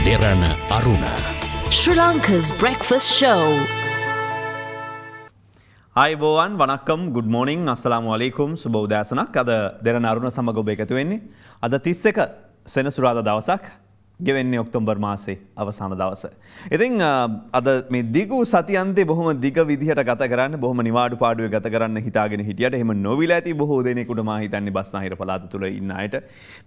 Derana Aruna, Sri Lanka's breakfast show. ආයුබෝවන් වණක්කම් good morning assalamu alaikum සුබ උදෑසනක් අද දෙරණ අරුණ සමග ඔබ එකතු වෙන්නේ අද 31 සෙනසුරාදා දවසක් ගෙවෙන්නේ ඔක්තෝබර් මාසේ අවසාන දවස. ඉතින් අද මේ දිගු සතියන්තේ බොහොම දිග විදිහට ගත කරන්න බොහොම නිවාඩු පාඩුවේ ගත කරන්න හිතාගෙන හිටියට එහෙම නොවිලා ඇති බොහෝ දෙනෙකුට මා හිතන්නේ බස්නාහිර පළාත තුල ඉන්න අයට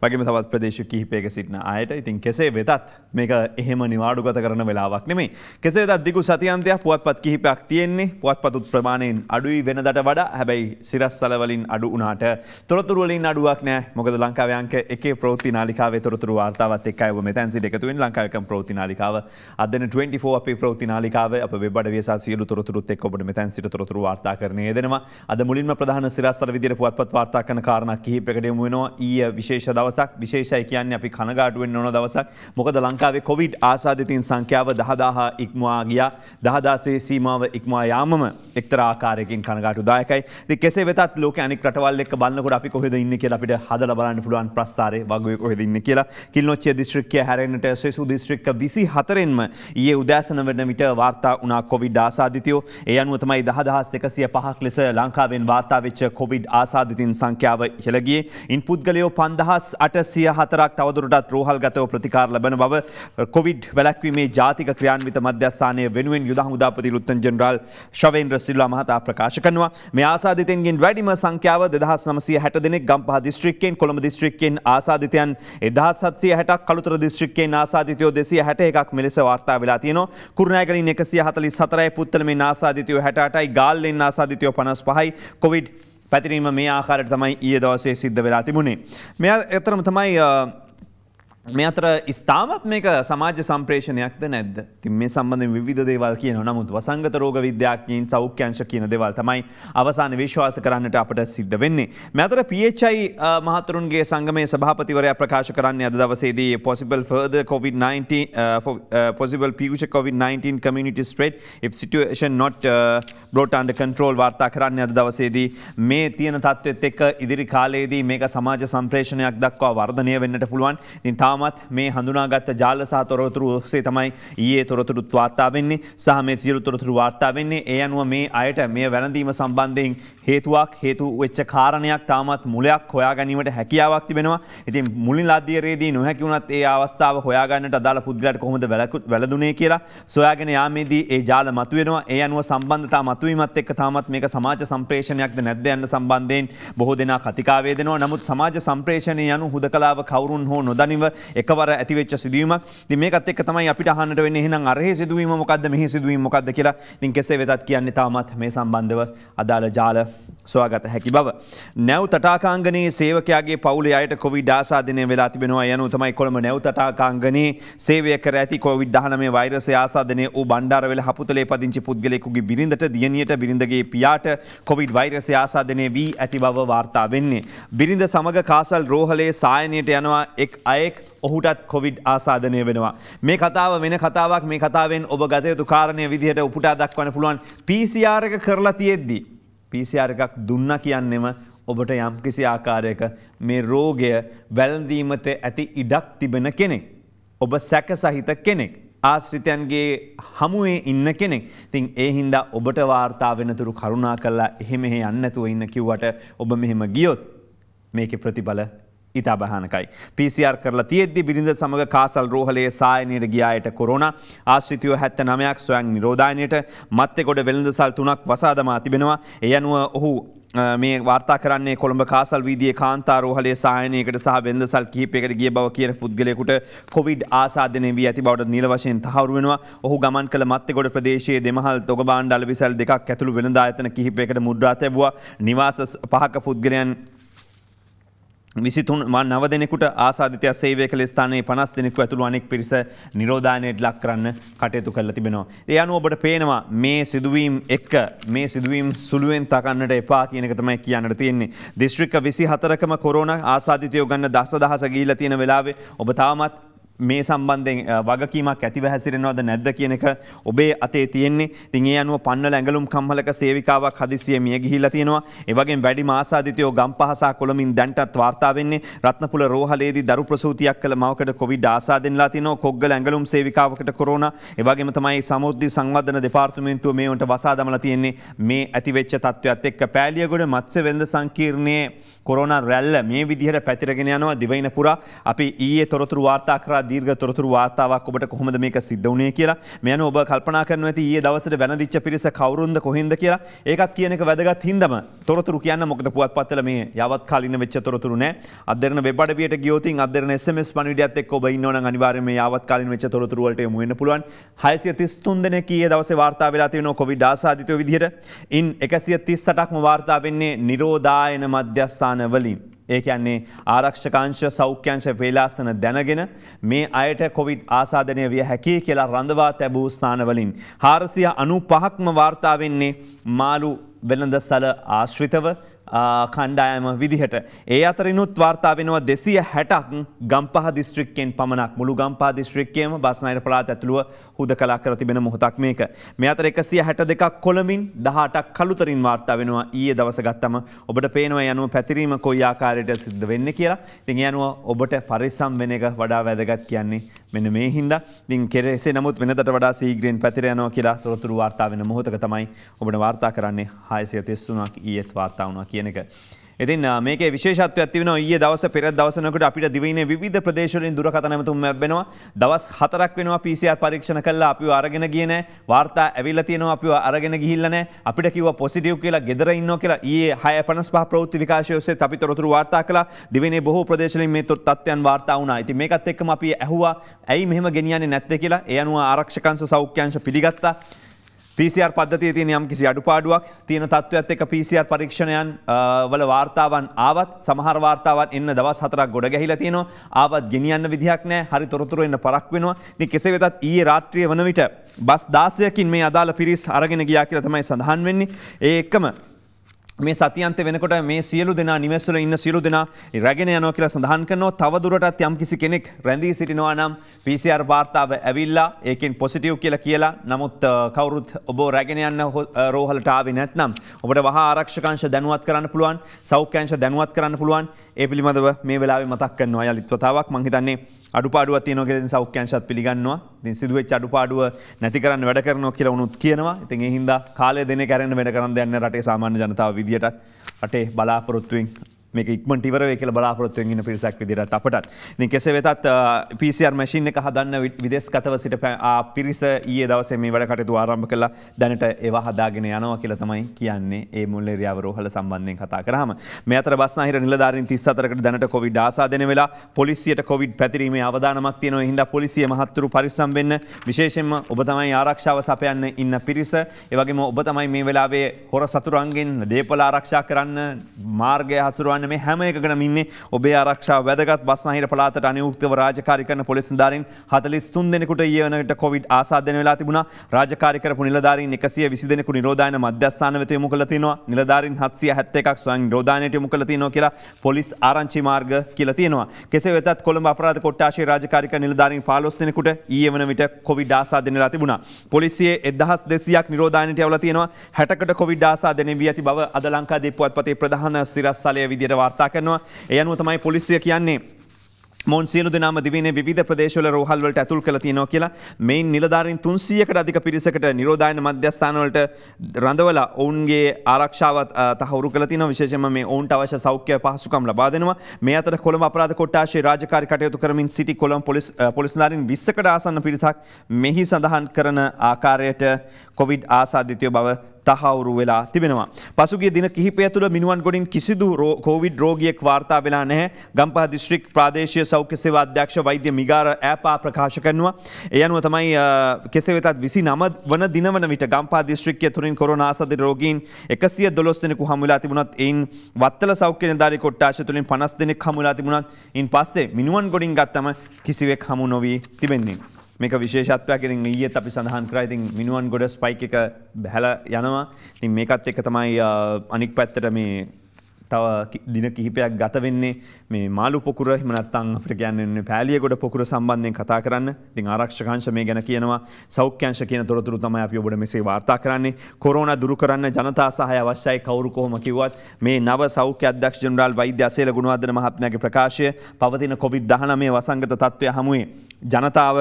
වගේම තවත් ප්‍රදේශ කිහිපයක සිටින අයට ඉතින් කෙසේ වෙතත් මේක එහෙම නිවාඩු ගත කරන වෙලාවක් නෙමෙයි. කෙසේ වෙතත් දිගු සතියන්තයක් පුවත්පත් කිහිපයක් තියෙන්නේ පුවත්පත් ප්‍රමාණයෙන් අඩුයි වෙනදට වඩා. හැබැයි සිරස්වල වලින් අඩු වුණාට තොරතුරු වලින් අඩුවක් නැහැ. මොකද ලංකාවේ අංක 1 ප්‍රවෘත්ති නාලිකාවේ තොරතුරු වාර්තාවත් එක්කයි ඔබ මෙතන එකතු වෙන ලංකාවේ ප්‍රවෘත්ති නාලිකාව අදන 24 අපේ ප්‍රවෘත්ති නාලිකාව අප වෙබ් අඩවිය සහ සියලු තොරතුරුත් එක්ක ඔබට මෙතෙන් සිට තොරතුරු වාර්තා කරන්න යෙදෙනවා. අද මුලින්ම ප්‍රධාන සිරස්තල විදියට පුවත්පත් වාර්තා කරන කාරණා කිහිපයකට යමු වෙනවා. ඊයේ විශේෂ දවසක්. විශේෂයි කියන්නේ අපි කනගාටු වෙන්න ඕන දවසක්. මොකද ලංකාවේ කොවිඩ් ආසාදිතයින් සංඛ්‍යාව 10000 ඉක්මවා ගියා. 10000 සීමාව ඉක්මවා යාමම එක්තරා ආකාරයකින් කනගාටුදායකයි. ඉතින් කෙසේ වෙතත් ලෝකයේ අනෙක් රටවල් එක්ක බලනකොට අපි කොහෙද ඉන්නේ කියලා අපිට හදලා බලන්න පුළුවන් ප්‍රස්තාරේ වගුවේ කොහෙද ඉන්නේ කියලා. කිල්නොච්චිය දිස්ත්‍රික්කයේ හැරෙන්නට සෙසු දිස්ත්‍රික්ක 24න්ම ඊයේ උදෑසන වෙන විට වාර්තා වුණා කොවිඩ් ආසාදිතයෝ. ඒ අනුව තමයි 10105ක් ලෙස ලංකාවෙන් වාර්තා වෙච්ච කොවිඩ් ආසාදිතින් සංඛ්‍යාව ඉහළ ගියේ. ඉන් පුද්ගලයෝ 5804ක් තවදුරටත් රෝහල්ගතව ප්‍රතිකාර ලබන බව කොවිඩ් වැළැක්වීමේ ජාතික ක්‍රියාන්විත මධ්‍යස්ථානය වෙනුවෙන් යුද හමුදාපති ලුත්තන් ජෙනරාල් ශවේන්ද්‍ර සිල්වා මහතා ප්‍රකාශ කරනවා. මේ ආසාදිතයින්ගෙන් වැඩිම සංඛ්‍යාව 2960 දෙනෙක් ගම්පහ දිස්ත්‍රික්කයෙන්, කොළඹ දිස්ත්‍රික්කයෙන් ආසාදිතයන් 1760ක්, කළුතර දිස්ත්‍රික්කයෙන් ආසාදිතයෝ 261ක් මෙලෙස වාර්තා වෙලා තියෙනවා. කුරුණෑගලින් 144යි, පුත්තලමෙන් ආසාදිතයෝ 68යි, ගාල්ලෙන් ආසාදිතයෝ 55යි. කොවිඩ් පැතිරීම මේ ආකාරයට තමයි ඊයේ දවසේ සිද්ධ වෙලා තිබුණේ. මේ අතරම තමයි මේ අතර ඉස්තාමත් මේක සමාජ සම්ප්‍රේෂණයක්ද නැද්ද? ඉතින් මේ සම්බන්ධයෙන් විවිධ දේවල් කියනවා. නමුත් වසංගත රෝග විද්‍යාඥයින් සෞඛ්‍යංශ කියන දේවල් තමයි අවසාන විශ්වාස කරන්නට අපට සිද්ධ වෙන්නේ. මේ අතර PHI මහතුරුන්ගේ සංගමයේ සභාපතිවරයා ප්‍රකාශ කරන්නේ අද දවසේදී possible future COVID-19 community spread if situation not brought under control වාර්තා කරන්නේ අද දවසේදී මේ තියෙන තත්ත්වෙත් එක්ක ඉදිරි කාලයේදී මේක සමාජ සම්ප්‍රේෂණයක් දක්වා වර්ධනය වෙන්නට පුළුවන්. ඉතින් තාමත් මේ හඳුනාගත්ත ජාල සහ තොරතුරු ඔස්සේ තමයි ඊයේ තොරතුරුත් වාර්තා වෙන්නේ සහ මේ සියලු තොරතුරු වාර්තා වෙන්නේ. ඒ අනුව මේ අයට මේ වැළඳීම සම්බන්ධයෙන් හේතු වෙච්ච කාරණයක් තාමත් මුලයක් හොයා ගැනීමට හැකියාවක් තිබෙනවා. ඉතින් මුලින් ලද්දියරේදී නොහැකි වුණත් ඒ අවස්ථාව හොයා ගන්නට අදාළ පුද්ගලයාට කොහොමද වැළඳුනේ කියලා සොයාගෙන යාමේදී ඒ ජාල මතුවෙනවා. ඒ අනුව සම්බන්ධතා මතුවීමත් එක්ක තාමත් මේක සමාජ සම්ප්‍රේෂණයක්ද නැද්ද යන්න සම්බන්ධයෙන් බොහෝ දෙනා කතිකාවේ දෙනවා. නමුත් සමාජ සම්ප්‍රේෂණය යනු හුදකලාව කවුරුන් හෝ නොදනිව එකවර ඇතිවෙච්ච සිදුවීමක්. ඉතින් මේකත් එක්ක තමයි අපිට අහන්නට වෙන්නේ එහෙනම් අරහේ සිදුවීම මොකද්ද මෙහි සිදුවීම මොකද්ද කියලා. ඉතින් කෙසේ වෙතත් කියන්නේ තාමත් මේ සම්බන්ධව අදාළ ජාල සොයාගත හැකි බව. නැව් තටාකාංගනයේ සේවකයාගේ පවුලේ අයට කොවිඩ් ආසාදනය වෙලා තිබෙනවා. යනු තමයි කොළඹ නැව් තටාකාංගනයේ සේවය කර ඇති COVID-19 වෛරසය ආසාදනය වූ බණ්ඩාරවෙල හපුතලේ පදිංචි පුද්ගලයෙකුගේ බිරිඳට, දියණියට, බිරිඳගේ පියාට කොවිඩ් වෛරසය ආසාදනය වී ඇති බව වාර්තා වෙන්නේ. බිරිඳ සමග කාසල් රෝහලේ සායනයට යනවා එක් අයෙක්, ඔහුටත් කොවිඩ් ආසාදනය වෙනවා. මේ කතාව වෙන කතාවක්. මේ කතාවෙන් ඔබ ගත යුතු කාරණය විදිහට උපුටා දක්වන්න පුළුවන්. PCR එක කරලා තියෙද්දි PCR එකක් දුන්නා කියන්නෙම ඔබට යම්කිසි ආකාරයක මේ රෝගය වැළඳීමට ඇති ඉඩක් තිබෙන කෙනෙක්. ඔබ සැක සහිත කෙනෙක්. ආශ්‍රිතයන්ගේ හමුවේ ඉන්න කෙනෙක්. ඉතින් ඒ හින්දා ඔබට වාර්තා වෙනතුරු කරුණා කරලා එහෙම යන්න නැතුව ඉන්න කිව්වට ඔබ මෙහෙම ගියොත් මේකේ ප්‍රතිඵල ඉතා භයානකයි. PCR කරලා තියෙද්දි බිරිඳ සමග කාසල් රෝහලේ සායනයට ගිය අයට කොරෝනා, ආශ්‍රිතයෝ 79ක් ස්වයං නිරෝධායනයට, මත්තේගොඩ වෙළඳසල් 3ක් වසා දමා තිබෙනවා. ඒ අනුව ඔහු මේ වාර්තා කරන්නේ කොළඹ කාසල් වීදියේ කාන්තා රෝහලේ සායනයකට සහ වෙළඳසල් කිහිපයකට ගිය බව කියන පුද්ගලයෙකුට කොවිඩ් ආසාදනය වී ඇති බවට නිල වශයෙන් තහවුරු වෙනවා. ඔහු ගමන් කළ මත්තේගොඩ ප්‍රදේශයේ දෙමහල් තොගබාණ්ඩ අලවිසල් 2ක් ඇතුළු වෙළඳ ආයතන කිහිපයකට මුද්‍රා තැබුවා. නිවාස 5ක පුද්ගලයන් 23 දෙනෙකුට ආසාදිතය සේවය කළ ස්ථානයේ 50 දෙනෙකු ඇතුළු අනෙක් පිරිස නිරෝධායනයට ලක් කරන්න කටයුතු කරලා තිබෙනවා. ඒ අනුව ඔබට පේනවා මේ සිදුවීම් එක්ක මේ සිදුවීම් සුළුවෙන් තකන්නට එපා කියන එක තමයි කියන්නට තියෙන්නේ. දිස්ත්‍රික්ක 24කම කොරෝනා ආසාදිතයෝ ගන්න දහස ගිහිල්ලා තියෙන වෙලාවේ ඔබ තාමත් මේ සම්බන්ධයෙන් වගකීමක් ඇතිව හැසිරෙනවද නැද්ද කියන එක ඔබේ අතේ තියෙන්නේ. ඉතින් ඒ අනුව පන්නල ඇඟලුම් කම්හලක සේවිකාවක් හදිසියෙ මිය ගිහිල්ලා තියෙනවා. ඒ වගේම වැඩිම ආසාදිතයෝ ගම්පහ සහ කොළඹින් දැන්ටත් වාර්තා වෙන්නේ රත්නපුර රෝහලේදී දරු ප්‍රසූතියක් කළ මවකට කොවිඩ් ආසාදෙන්ලා තිනවා. කොග්ගල ඇඟලුම් සේවිකාවකට කොරෝනා. ඒ වගේම තමයි සමුද්‍රි සංවර්ධන දෙපාර්තමේන්තුව මේ වන්ට වසා දමලා තියෙන්නේ මේ ඇතිවෙච්ච තත්ත්වයක් එක්ක. පෑලියගොඩ මත්ස්‍ය වෙළඳ සංකීර්ණයේ කොරෝනා රැල්ල මේ විදිහට පැතිරගෙන යනවා දිවයින පුරා. අපි ඊයේ තොරතුරු වාර්තා කරා දීර්ඝ තොරතුරු වාර්තාවක් ඔබට කොහොමද මේක සිද්ධ වුණේ කියලා. මේ අනුව ඔබ කල්පනා කරනවා ඇති ඊයේ දවසට වැනදිච්ච පිරිස කවුරුන්ද කොහෙන්ද කියලා. ඒකත් කියන එක වැදගත් හින්දාම තොරතුරු කියන්න මොකද පුවත්පත්වල මේ යවත් කාලින වෙච්ච තොරතුරු නෑ. අධ්‍යයන වෙබ් අඩවියට ගියොත් අධ්‍යයන SMS පණිවිඩයත් එක්ක ඔබ ඉන්නව නම් අනිවාර්යයෙන් මේ යවත් කාලින වෙච්ච තොරතුරු වලට යමු වෙන්න පුළුවන්. 633 දෙනෙක් ඊයේ දවසේ වාර්තා වෙලා තියෙනවා කොවිඩ් ආසාදිතයෝ විදිහට. ඉන් 138ක්ම වාර්තා වෙන්නේ නිරෝධායන මධ්‍යස්ථාන වලින්. ඒ කියන්නේ ආරක්ෂකාංශ සෞඛ්‍යංශ වේලාසන දැනගෙන මේ අයට කොවිඩ් ආසාදනය විය හැකි කියලා රඳවා තැබූ ස්ථානවලින් 495ක්ම වාර්තා වෙන්නේ මාළු වෙළඳසැල ආශ්‍රිතව කණ්ඩායම විදිහට. ඒ අතරිනුත් වාර්තා වෙනවා 260ක් ගම්පහ දිස්ත්‍රික්කයෙන් පමණක්. මුළු ගම්පහ දිස්ත්‍රික්කයේම බස්නාහිර පළාත ඇතුළුව හුදකලා කර තිබෙන මොහොතක් මේක. මේ අතර 162ක් කොළඹින් 18ක් කළුතරින් වාර්තා වෙනවා ඊයේ දවස ගත්තම. ඔබට පේනවා යනුව පැතිරීම කොයි ආකාරයට සිද්ධ වෙන්නේ කියලා. ඉතින් ඒ අනුව ඔබට පරිස්සම් වෙන එක වඩා වැදගත් කියන්නේ මෙන්න මේ හින්දා. ඉතින් කෙසේ නමුත් වෙනදට වඩා ශීඝ්‍රයෙන් පැතිර යනවා කියලා තොරතුරු වාර්තා වෙන මොහොතක තමයි ඔබට වාර්තා කරන්නේ 633ක් ඊයේත් වාර්තා වුණා කියන එක. ඉතින් මේකේ විශේෂත්වයක් තිබෙනවා ඊයේ දවසේ පෙර දවසනකට අපිට දිවයිනේ විවිධ ප්‍රදේශ වලින් දුරකථන ඇමතුම් ලැබෙනවා. දවස් 4ක් වෙනවා PCR පරීක්ෂණ කළා අපිව අරගෙන ගියේ නැහැ. වාර්තා ඇවිල්ලා තියෙනවා අපිව අරගෙන ගිහිල්ලා නැහැ. අපිට කිව්වා පොසිටිව් කියලා ගෙදර ඉන්නවා කියලා. ඊයේ 6:55 ප්‍රවෘත්ති විකාශය ඔස්සේ අපි තොරතුරු වාර්තා කළා. දිවයිනේ බොහෝ ප්‍රදේශ වලින් මේ තත්ත්වයන් වාර්තා වුණා. ඉතින් මේකත් එක්කම අපි ඇහුවා ඇයි මෙහෙම ගෙනියන්නේ නැත්තේ කියලා. ඒ අනුව ආරක්ෂකංශ සෞඛ්‍යංශ පිළිගත්තා. PCR පද්ධතියේ තියෙන යම් කිසි අඩුපාඩුවක් තියෙන තත්ත්වයක් එක්ක PCR පරීක්ෂණයන් වල වාර්තාවන් ආවත් සමහර වාර්තාවන් එන්න දවස් 4ක් ගොඩ ගැහිලා තියෙනවා. ආවත් ගෙනියන්න විදිහක් නැහැ. හරි තොරතුරු එන්න පරක් වෙනවා. ඉතින් කෙසේ වෙතත් ඊයේ රාත්‍රියේ වන විට බස් 16කින් මේ අදාළ පිරිස් අරගෙන ගියා කියලා තමයි සඳහන් වෙන්නේ. ඒ එක්කම මේ සතියන්තේ වෙනකොට මේ සියලු දෙනා නිවෙස් වල ඉන්න සියලු දෙනා රැගෙන යනවා කියලා සඳහන් කරනවා. තව දුරටත් යම් කිසි කෙනෙක් රැඳී සිටිනවා නම් PCR වාර්තාව ඇවිල්ලා ඒකෙන් පොසිටිව් කියලා නමුත් කවුරුත් ඔබ රැගෙන යන්න රෝහලට ආවේ නැත්නම් ඔබට වහා ආරක්ෂකංශ දැනුවත් කරන්න පුළුවන්, සෞඛ්‍යංශ දැනුවත් කරන්න පුළුවන්. ඒ පිළිබඳව මේ වෙලාවේ මතක් කරනවා යලිත් වතාවක්. මම හිතන්නේ අඩුපාඩුවක් තියෙනවා කියලා ඉතින් සෞඛ්‍යංශත් පිළිගන්නවා. ඉතින් සිදුවෙච්ච අඩුපාඩුව නැති කරන්න වැඩ කරනවා කියලා උනුත් කියනවා. ඉතින් ඒ හින්දා කාලය දෙන කැරෙන්න වැඩ කරන්න දෙන්නේ රටේ සාමාන්‍ය ජනතාව විදියටත් රටේ බලාපොරොත්තුෙන් මේක ඉක්මනට ඉවර වෙයි කියලා බලාපොරොත්තුෙන් ඉන්න පිරිසක් විදිහට අපටත්. ඉතින් කෙසේ වෙතත් PCR මැෂින් එක හදන්න විදේශගතව සිට පිරිස ඊයේ දවසේ මේ වැඩ කටයුතු ආරම්භ කළා. දැනට ඒවා හදාගෙන යනවා කියලා තමයි කියන්නේ. ඒ මුල්ලේරියාව රෝහල සම්බන්ධයෙන් කතා කරාම. මේ අතර බස්නාහිර නිලධාරීන් 34කට දැනට කොවිඩ් ආසාදනය වෙලා පොලිසියට කොවිඩ් පැතිරීමේ අවදානමක් තියෙනවා. ඒ හින්දා පොලිසිය මහත්තුරු පරිස්සම් වෙන්න. විශේෂයෙන්ම ඔබ තමයි ආරක්ෂාව සපයන්න ඉන්න පිරිස. ඒ වගේම ඔබ තමයි මේ වෙලාවේ හොර සතුරන්ගෙන් දේපල ආරක්ෂා කරන්න මාර්ගය හසුරවන්න මේ හැම එකකටම ඉන්නේ. ඔබේ ආරක්ෂාව වැදගත්. බස්නාහිර පළාතට අනුයුක්තව රාජකාරී කරන පොලිස් නිලධාරීන් 43 දෙනෙකුට ඊයේ වෙනකොට කොවිඩ් ආසාදනය වෙලා තිබුණා. රාජකාරී කරපු නිලධාරීන් 120 දෙනෙකු නිරෝධායන මධ්‍යස්ථාන වෙත යොමු කරලා තිනවා. නිලධාරීන් 771ක් ස්වයං නිරෝධායනයට යොමු කරලා තිනවා කියලා පොලිස් ආරංචි මාර්ග කියලා තියෙනවා. කෙසේ වෙතත් කොළඹ අපරාධ කොට්ටාශයේ රාජකාරී කරන නිලධාරීන් 15 දෙනෙකුට ඊයේ වෙන විට කොවිඩ් ආසාදනය වෙලා තිබුණා. පොලිසියේ 1200ක් නිරෝධායනයට යවලා තියෙනවා. 60කට කොවිඩ් ආසාදනය වී ඇති බව අද ලංකාදීප පුවත්පතේ ප්‍රධාන සිරස්තලය විදියට වාර්තා කරනවා. ඒ අනුව තමයි පොලිසිය කියන්නේ මොවුන් සියලු දෙනාම දිවයිනේ විවිධ ප්‍රදේශවල රෝහල් වලට ඇතුල් කරලා තියෙනවා කියලා. මේන් නිලධාරීන් 300කට අධික පිරිසකට නිරෝධායන මධ්‍යස්ථාන වලට රඳවලා ඔවුන්ගේ ආරක්ෂාව තහවුරු කරලා තියෙනවා. විශේෂයෙන්ම මේ ඔවුන්ට අවශ්‍ය සෞඛ්‍ය පහසුකම් ලබා දෙනවා. මේ අතර කොළඹ අපරාධ කොට්ටාශයේ රාජකාරී කටයුතු කරමින් සිටි කොළඹ පොලිස් නිලධාරීන් 20කට ආසන්න පිරිසක් මෙහි සඳහන් කරන ආකාරයට කොවිඩ් ආසාදිතයෝ බව තහවුරු වෙලා තිබෙනවා. පසුගිය දින කිහිපය තුළ මිනුවන්ගොඩින් කිසිදු කොවිඩ් රෝගියෙක් වාර්තා වෙලා නැහැ. ගම්පහ දිස්ත්‍රික් ප්‍රාදේශීය සෞඛ්‍ය සේවා අධ්‍යක්ෂ වෛද්‍ය මිගාර ඈපා ප්‍රකාශ කරනවා. ඒ අනුව තමයි කෙසේ වෙතත් 29 වන දින වන විට ගම්පහ දිස්ත්‍රික්කය තුලින් කොරෝනා ආසාදිත රෝගීන් 112 දෙනෙකු හමු වෙලා තිබුණත් එයින් වත්තල සෞඛ්‍ය නිලධාරී කොට්ටාශය තුලින් 50 දෙනෙක් හමු වෙලා තිබුණත් ඉන් පස්සේ මිනුවන්ගොඩින් ගත්තම කිසිවෙක් හමු නොවී තිබෙන්නේ. මේක විශේෂත්වයක්. ඉතින් ඊයේත් අපි සඳහන් කරා ඉතින් මිනුවන්ගොඩ ස්පයික් එක බහැලා යනවා. ඉතින් මේකත් එක්ක තමයි අනික් පැත්තට මේ තව දින කිහිපයක් ගත වෙන්නේ මේ මාළු පොකුර එහෙම නැත්නම් අපිට කියන්නේ පෑලියගොඩ පොකුර සම්බන්ධයෙන් කතා කරන්න. ඉතින් ආරක්ෂක අංශ මේ ගැන කියනවා. සෞඛ්‍ය අංශ කියන තොරතුරු තමයි අපි ඔබට මෙසේ වාර්තා කරන්නේ. කොරෝනා දුරු කරන්න ජනතා සහාය අවශ්‍යයි කවුරු කොහොම කිව්වත් මේ නව සෞඛ්‍ය අධ්‍යක්ෂ ජෙනරාල් වෛද්‍ය අසේල ගුණවර්ධන මහත්මයාගේ ප්‍රකාශය පවතින COVID-19 වසංගත තත්ත්වය හමුවේ ජනතාව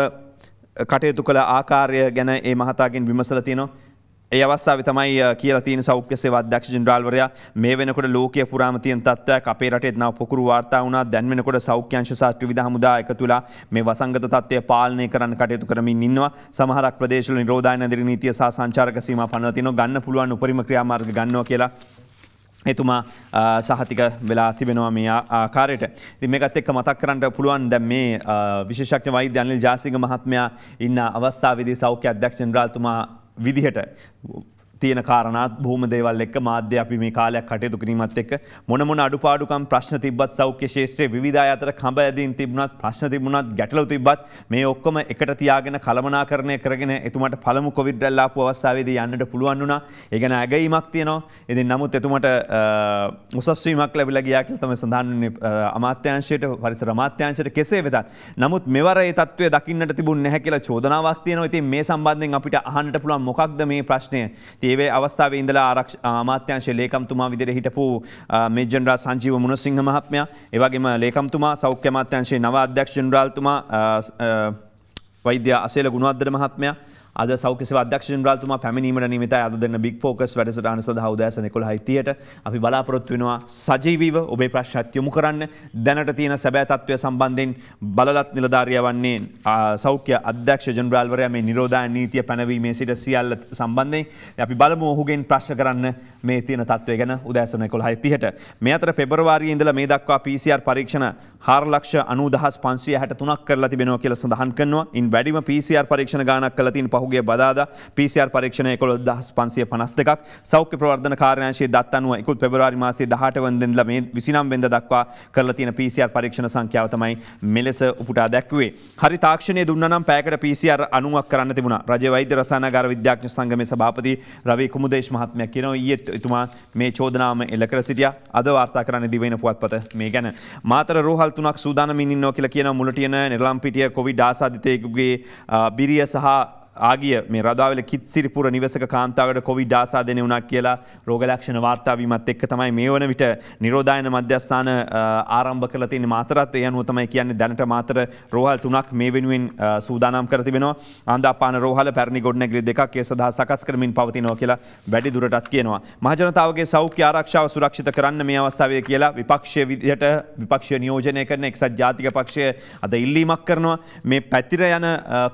කටයුතු කළ ආකාරය ගැන ඒ මහතාගෙන් විමසලා තියෙනවා. ඒ අවස්ථාවේ තමයි කියලා තියෙන සෞඛ්‍ය සේවා අධ්‍යක්ෂ ජෙනරාල්වරයා මේ වෙනකොට ලෝකීය පුරාම තියෙන තත්ත්වයක් අපේ රටේ නව පොකුරු වාර්තා වුණා. දැන් වෙනකොට සෞඛ්‍ය අංශ සහ ත්‍රිවිධ හමුදා එකතු වෙලා මේ වසංගත තත්ත්වය පාලනය කරන්න කටයුතු කරමින් ඉන්නවා. සමහරක් ප්‍රදේශවල නිරෝධායන දිරි නීතිය සහ සංචාරක සීමා පනවලා තිනවා. ගන්න පුළුවන් උපරිම ක්‍රියාමාර්ග ගන්නවා කියලා එතුමා සහතික වෙලා තිබෙනවා මේ ආකාරයට. ඉතින් මේකත් එක්ක මතක් කරන්න පුළුවන් දැන් මේ විශේෂඥ වෛද්‍ය අනිල් ජාසිංහ මහත්මයා ඉන්න අවස්ථාවේදී සෞඛ්‍ය අධ්‍යක්ෂ ජෙනරාල්තුමා විදිහට තියෙන කාරණාත් බොහොම දේවල් එක්ක මාධ්‍ය අපි මේ කාලයක් කටයුතු කිරීමත් එක්ක මොන අඩුපාඩුකම් ප්‍රශ්න තිබ්බත් සෞඛ්‍ය ශාස්ත්‍රයේ විවිධ අය අතර කඹ ඇදීම් තිබුණත් ප්‍රශ්න තිබුණත් ගැටලු තිබ්බත් මේ ඔක්කොම එකට තියාගෙන කළමනාකරණය කරගෙන එතුමාට පළමු කොවිඩ් රැල්ල ආපු අවස්ථාවේදී යන්නට පුළුවන් වුණා. ඒ ගැන ඇගීමක් තියෙනවා. ඉතින් නමුත් එතුමාට උසස් වීමක් ලැබිලා ගියා කියලා තමයි සඳහන් වෙන්නේ අමාත්‍යාංශයට පරිසර අමාත්‍යාංශයට කෙසේ වෙතත්. නමුත් මෙවර ඒ තත්ත්වය දකින්නට තිබුණ නැහැ කියලා චෝදනාවක් තියෙනවා. ඉතින් මේ සම්බන්ධයෙන් අපිට අහන්නට පුළුවන් මොකක්ද මේ ප්‍රශ්නය? ඒ අවස්ථාවේ ඉඳලා අමාත්‍යාංශයේ ලේකම්තුමා විදිහට හිටපු මේජර් ජෙනරාල් සංජීව මුණසිංහ මහත්මයා ඒ වගේම ලේකම්තුමා සෞඛ්‍ය අමාත්‍යාංශයේ නව අධ්‍යක්ෂ ජෙනරාල්තුමා වෛද්‍ය අසේල ගුණවර්ධන මහත්මයා අද සෞඛ්‍ය සේවා අධ්‍යක්ෂ ජෙනරාල්තුමා පැමිණීමට නියමිතයි. අද දෙන්න බිග් ෆෝකස් වැඩසටහන සඳහා උදෑසන 11:30ට අපි බලාපොරොත්තු වෙනවා සජීවීව ඔබේ ප්‍රශ්නත් යොමු කරන්න. දැනට තියෙන සැබෑ තත්ත්වය සම්බන්ධයෙන් බලලත් නිලධාරියා වන්නේ සෞඛ්‍ය අධ්‍යක්ෂ ජෙනරාල්වරයා මේ නිරෝධායන නීතිය පැනවීමේ සිට සියල්ල සම්බන්ධයෙන් අපි බලමු ඔහුගෙන් ප්‍රශ්න කරන්න මේ තියෙන තත්ත්වය ගැන උදෑසන 11:30ට. මේ අතර පෙබරවාරියේ ඉඳලා මේ දක්වා PCR පරීක්ෂණ 4,90,563ක් කරලා තිබෙනවා කියලා සඳහන් කරනවා. ඉන් වැඩිම PCR පරීක්ෂණ ගාණක් කරලා තියෙන පහුගිය බදාදා PCR පරීක්ෂණ 11,552ක් සෞඛ්‍ය ප්‍රවර්ධන කාර්යාංශයේ දත් අනුව ඉකුත් පෙබරවාරි මාසයේ 18 වෙනිදා ඉඳලා මේ 29 වෙනිදා දක්වා කරලා තියෙන PCR පරීක්ෂණ සංඛ්‍යාව තමයි මෙලෙස උපුටා දැක්වුවේ. හරි තාක්ෂණයේ දුන්නා නම් පැයකට PCR 90ක් කරන්න තිබුණා. රජ වෛද්‍ය රසායනාගාර විද්‍යාඥ සංගමේ සභාපති රවි කුමුදේශ් මහත්මයා කියනවා ඊයේ එතුමා මේ චෝදනාවම එල්ල කර සිටියා. අද වාර්තා කරන්නේ දිවයින පුවත්පත මේ ගැන. මාතර රෝහල් 3ක් සූදානමින් ඉන්නවා කියලා කියනවා. මුලටියන නිරලම්පිටිය කොවිඩ් ආසාදිතයෙකුගේ බිරිය සහ ආගිය මේ රදාවල කිත්සිරිපුර නිවසක කාන්තාවකට කොවිඩ් ආසාදනය වුණා කියලා රෝග ලක්ෂණ වාර්තා වීමත් එක්ක තමයි මේ වන විට නිරෝධායන මධ්‍යස්ථාන ආරම්භ කරලා තියෙන මාතරත් ඒ අනුව තමයි කියන්නේ දැනට මාතර රෝහල් 3ක් මේ වෙනුවෙන් සූදානම් කර තිබෙනවා. ආන්දාපාන රෝහල පැරණි ගොඩනැගිලි දෙකක් ඒ සඳහා සකස් කරමින් පවතිනවා කියලා වැඩි දුරටත් කියනවා. මහජනතාවගේ සෞඛ්‍ය ආරක්ෂාව සුරක්ෂිත කරන්න මේ අවස්ථාවේ කියලා විපක්ෂීය විදිහට විපක්ෂීය නියෝජනය කරන එක්සත් ජාතික පක්ෂය අද ඉල්ලීමක් කරනවා. මේ පැතිර යන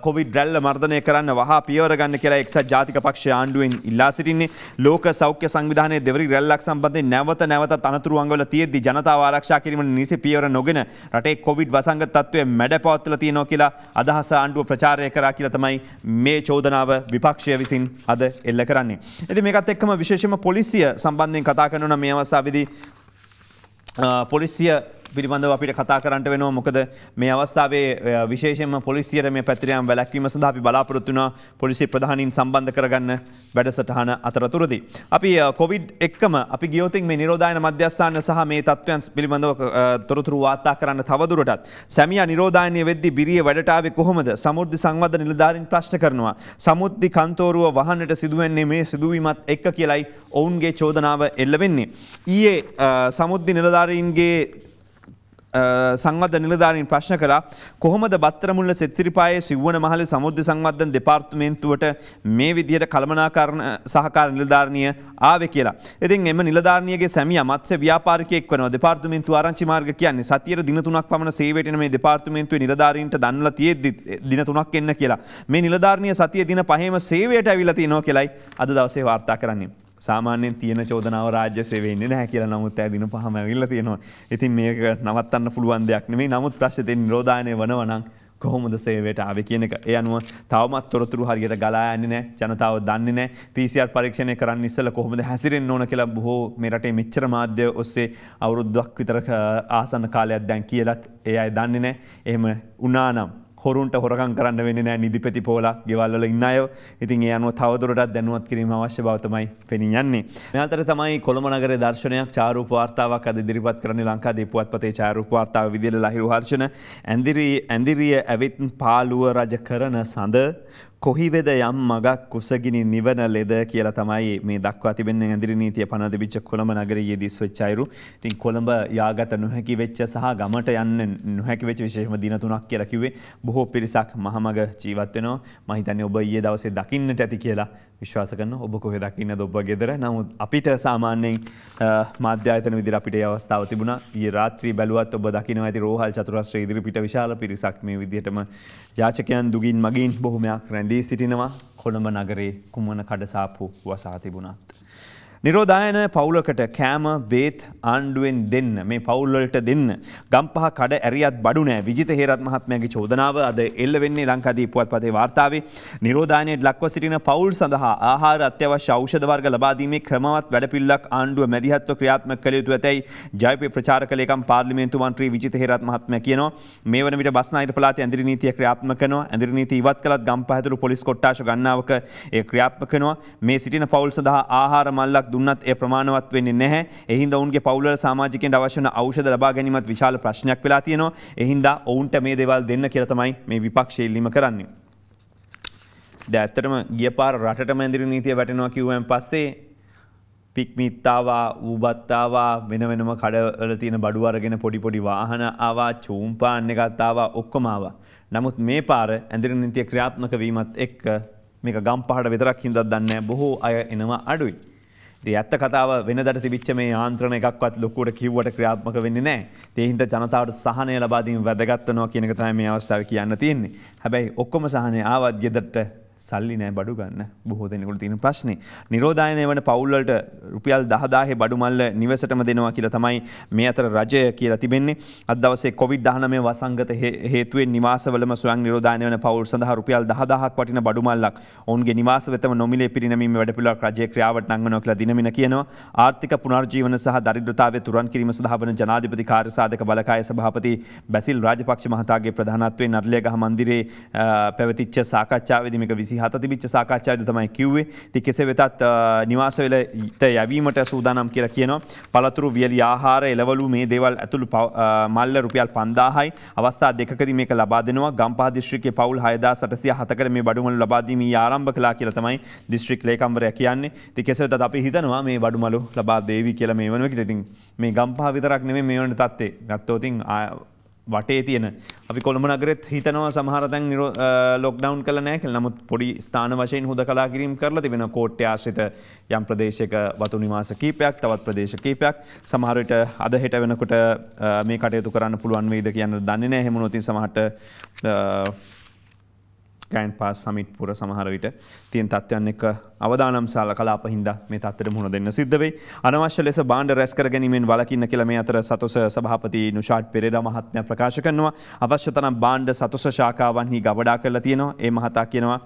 කොවිඩ් රැල්ල මර්ධනය කරන්න වහා පියවර ගන්න කියලා එක්සත් ජාතික පක්ෂය ආණ්ඩුවෙන් ඉල්ලා සිටින්නේ. ලෝක සෞඛ්‍ය සංවිධානයේ දෙවරි රැල්ලක් සම්බන්ධයෙන් නැවත අනතුරු අංගවල තියෙද්දි ජනතාව ආරක්ෂා කිරීමට නිසි පියවර නොගෙන රටේ කොවිඩ් වසංගත තත්ත්වය මැඩපවත්වලා තියෙනවා කියලා අදහස ආණ්ඩුව ප්‍රචාරය කරා කියලා තමයි මේ චෝදනාව විපක්ෂය විසින් අද එල්ල කරන්නේ. ඉතින් මේකත් එක්කම විශේෂයෙන්ම පොලිසිය සම්බන්ධයෙන් කතා කරනවා මේ අවස්ථාවේදී පොලිසිය පිළිබඳව අපිට කතා කරන්න වෙනවා. මොකද මේ අවස්ථාවේ විශේෂයෙන්ම පොලිසියට මේ පැතිර යාම වැළැක්වීම සඳහා අපි බලාපොරොත්තු වෙනවා පොලිසිය ප්‍රධානීන් සම්බන්ධ කරගන්න වැඩසටහන අතරතුරදී. අපි කොවිඩ් එක්කම අපි ගියොත් මේ නිරෝධායන මධ්‍යස්ථාන සහ මේ තත්ත්වයන් පිළිබඳව තොරතුරු වාර්තා කරන්න තවදුරටත් සැමියා නිරෝධායනය වෙද්දී බිරිය වැඩට ආවේ කොහොමද? සමුද්‍රි සංවර්ධන නිලධාරීන් ප්‍රශ්න කරනවා. සමුද්‍රි කන්තෝරුව වහන්නට සිදුවෙන්නේ මේ සිදුවීමත් එක්ක කියලයි ඔවුන්ගේ චෝදනාව එල්ල වෙන්නේ. ඊයේ සමුද්‍රි නිලධාරීන්ගේ සංවර්ධන නිලධාරීන් ප්‍රශ්න කළා කොහොමද බත්තරමුල්ල සෙත්සිරිපායේ සිව්වන මහල සමුද්‍ර සංවර්ධන දෙපාර්තමේන්තුවට මේ විදිහට කළමනාකරණ සහකාර නිලධාරණිය ආවේ කියලා. ඉතින් එම නිලධාරණියගේ සැමියා මත්ස්‍ය ව්‍යාපාරිකයෙක් වෙනවා. දෙපාර්තමේන්තුව ආරංචි මාර්ග කියන්නේ සතියේ දින 3ක් පමණ සේවයට එන මේ දෙපාර්තමේන්තුවේ නිලධාරීන්ට දන්වලා තියෙද්දි දින 3ක් එන්න කියලා. මේ නිලධාරණිය සතියේ දින 5ම සේවයට ඇවිල්ලා තිනවා කියලයි අද දවසේ වාර්තා කරන්නේ. සාමාන්‍යයෙන් තියෙන චෝදනාව රාජ්‍ය සේවයේ ඉන්නේ නැහැ කියලා. නමුත් ඇය දින 5ම ඇවිල්ලා තියෙනවා. ඉතින් මේක නවත්තන්න පුළුවන් දෙයක් නෙමෙයි. නමුත් ප්‍රශ්නේ තියෙන්නේ නිරෝධායනය වනවා නම් කොහොමද සේවයට ආවේ කියන එක. ඒ අනුව තවමත් තොරතුරු හරියට ගලා යන්නේ නැහැ. ජනතාව දන්නේ නැහැ. PCR පරීක්ෂණය කරන්න ඉස්සෙල්ලා කොහොමද හැසිරෙන්න ඕන කියලා බොහෝ මේ රටේ මෙච්චර මාධ්‍ය ඔස්සේ අවුරුද්දක් විතර ආසන්න කාලයක් දැන් කියලාත් ඒ අය දන්නේ නැහැ. එහෙම වුණා නම් හොරුන්ට හොරකම් කරන්න වෙන්නේ නැහැ නිදිපෙති පොලක් ගෙවල් වල ඉන්න අය. ඉතින් ඒ අනුව තවදුරටත් දැනුවත් කිරීම අවශ්‍ය බව තමයි පෙනී යන්නේ. මේ අතර තමයි කොළඹ නගරයේ දර්ශනයක් ඡායාරූප වාර්තාවක් අද ඉදිරිපත් කරන්නේ ලංකාදීප පුවත්පතේ ඡායාරූප වාර්තාව විදියට ලහිරු හර්ෂණ ඇඳිරිය ඇවිත් පාළුව රජ කරන සඳ කොහිවෙද යම් මගක් කුසගිනි නිවන ලෙද කියලා තමයි මේ දක්වා තිබෙන්නේ ඇඳිරි නීතිය පනව තිබිච්ච කොළඹ නගරයේ දිස් වෙච්ච අයරු. ඉතින් කොළඹ යාගත නොහැකි වෙච්ච සහ ගමට යන්න නොහැකි වෙච්ච විශේෂම දින 3ක් කියලා කිව්වේ. බොහෝ පිරිසක් මහමග ජීවත් වෙනවා. මම හිතන්නේ ඔබ ඊයේ දවසේ දකින්නට ඇති කියලා විශ්වාස කරනවා. ඔබ කොහෙද දකින්නද ඔබ ගෙදර? නමුත් අපිට සාමාන්‍යයෙන් මාධ්‍ය ආයතන විදිහට අපිට ඒ අවස්ථාව තිබුණා. ඊයේ රාත්‍රී බැලුවත් ඔබ දකිනවා ඇති රෝහල් චතුරස්‍රය ඉදිරිපිට විශාල පිරිසක් මේ විදිහටම යාචකයන් දුගින් මගින් බොහොමයක් රැඳී සිටිනවා. කොළඹ නගරේ කුමන කඩසාප්පු වසා තිබුණත්. නිරෝධායන පවුලකට කෑම බේත් ආණ්ඩුවෙන් දෙන්න මේ පවුල් වලට දෙන්න ගම්පහ කඩ ඇරියත් බඩු නෑ විජිත හේරත් මහත්මයාගේ චෝදනාව අද එල්ල වෙන්නේ ලංකාදීප පුවත්පතේ වාර්තාවේ. නිරෝධායනයේ ලක්ව සිටින පවුල් සඳහා ආහාර අත්‍යවශ්‍ය ඖෂධ වර්ග ලබා දීමේ ක්‍රමවත් වැඩපිළිවෙලක් ආණ්ඩුව මැදිහත්ව ක්‍රියාත්මක කළ යුතු ඇතැයි ජයපේ ප්‍රචාරක ලේකම් පාර්ලිමේන්තු මන්ත්‍රී විජිත හේරත් මහත්මයා කියනවා. මේ වන විට බස්නාහිර පළාතේ ඇඳිරි නීතිය ක්‍රියාත්මක කරනවා. ඇඳිරි නීතිය ඉවත් කළත් ගම්පහ ඇතුළු පොලිස් කොට්ටාශ ගණනාවක ඒ ක්‍රියාත්මක කරනවා. මේ සිටින පවුල් සඳහා ආහාර මල්ලක් දුන්නත් ඒ ප්‍රමාණවත් වෙන්නේ නැහැ. ඒ හින්දා ඔවුන්ගේ පවුල් වල සමාජිකයන්ට අවශ්‍ය වන ඖෂධ ලබා ගැනීමත් විශාල ප්‍රශ්නයක් වෙලා තියෙනවා. ඒ හින්දා ඔවුන්ට මේ දේවල් දෙන්න කියලා තමයි මේ විපක්ෂය ඉල්ලීම කරන්නේ. දැන් ඇත්තටම ගිය පාර රටටම ඇඳිරි නීතිය වැටෙනවා කිව්වන් පස්සේ පික්මිත් ආවා, ඌබත් ආවා, වෙන වෙනම කඩවල තියෙන බඩු අරගෙන පොඩි පොඩි වාහන ආවා, චූම්පාන් එකත් ආවා, ඔක්කොම ආවා. නමුත් මේ පාර ඇඳිරි නීතිය ක්‍රියාත්මක වීමත් එක්ක මේක ගම්පහට විතරක් හින්දාත් දන්නේ නැහැ බොහෝ අය එනවා අඩුයි. ඉතින් ඇත්ත කතාව වෙනදට තිබිච්ච මේ යාන්ත්‍රණ එකක්වත් ලොකුවට කිව්වට ක්‍රියාත්මක වෙන්නේ නැහැ. ඒ හින්දා ජනතාවට සහනය ලබා දීම වැදගත් වෙනවා කියන එක තමයි මේ අවස්ථාවේ කියන්න තියෙන්නේ. හැබැයි ඔක්කොම සහනය ආවත් ගෙදරට සල්ලි නෑ බඩු ගන්න බොහෝ දෙනෙකුට තියෙන ප්‍රශ්නේ. නිරෝධායනය වන පවුල් වලට රුපියල් 10000 බඩු මල්ල නිවසටම දෙනවා කියලා තමයි මේ අතර රජය කියලා තිබෙන්නේ. අද දවසේ COVID-19 වසංගත හේතුවෙන් නිවාසවලම ස්වයං නිරෝධායනය වන පවුල් සඳහා රුපියල් 10000ක් වටින බඩු මල්ලක් ඔවුන්ගේ නිවාස වෙතම නොමිලේ පිරිනැමීමේ වැඩපිළිවෙලක් රජයේ ක්‍රියාවට නංවනවා කියලා දිනමින කියනවා. ආර්ථික පුනර්ජීවන සහ දරිද්‍රතාවය තුරන් කිරීම සඳහා වන ජනාධිපති කාර්යසාධක බලකාය සභාපති බැසිල් රාජපක්ෂ මහතාගේ ප්‍රධානත්වයෙන් නර්ලියගහ මන්දිරයේ පැවතිච්ච සාකච්ඡාවේදී මේක 27 තිබිච්ච සාකච්ඡාවේදී තමයි කිව්වේ. ඉතින් කෙසේ වෙතත් නිවාස වලට යැවීමට සූදානම් කියලා කියනවා. පළතුරු වියලි ආහාර එළවලු මේ දේවල් ඇතුළු මල්ල රුපියල් 5000යි. අවස්ථා දෙකකදී මේක ලබා දෙනවා. ගම්පහ දිස්ත්‍රික්කයේ පවුල් 6807කට මේ බඩුමලු ලබා දීම ආරම්භ කළා කියලා තමයි දිස්ත්‍රික් ලේකම්වරයා කියන්නේ. ඉතින් කෙසේ වෙතත් අපි හිතනවා මේ බඩුමලු ලබා දෙවි කියලා මේ වෙනකොට. ඉතින් මේ ගම්පහ විතරක් නෙමෙයි මේ වෙන තත්ත්වේ. ගත්තොත් ඉතින් වටේ තියෙන අපි කොළඹ නගරෙත් හිතනවා සමහර තැන් ලොක්ඩවුන් කළා නැහැ කියලා. නමුත් පොඩි ස්ථාන වශයෙන් හුදකලා කිරීම කරලා තිබෙනවා. කෝට්ටය ආශ්‍රිත යම් ප්‍රදේශයක වතු නිවාස කීපයක්, තවත් ප්‍රදේශ කීපයක්. සමහර විට අද හෙට වෙනකොට මේ කටයුතු කරන්න පුළුවන් වෙයිද කියන්න දන්නේ නැහැ. එහෙම වුණොත් සමහරට ග්‍රෑන්ඩ් පාස් සමිට්පුර සමහර විට තියෙන තත්ත්වයන් එක්ක අවදානම් කලාප හින්දා මේ තත්ත්වෙට මුහුණ දෙන්න සිද්ධ වෙයි. අනවශ්‍ය ලෙස භාණ්ඩ රැස් කර ගැනීමෙන් වළකින්න කියලා මේ අතර සතොස සභාපති නුෂාඩ් පෙරේරා මහත්මයා ප්‍රකාශ කරනවා. අවශ්‍ය තරම් භාණ්ඩ සතොස ශාඛාවන්හි ගබඩා කරලා තියෙනවා. ඒ මහතා කියනවා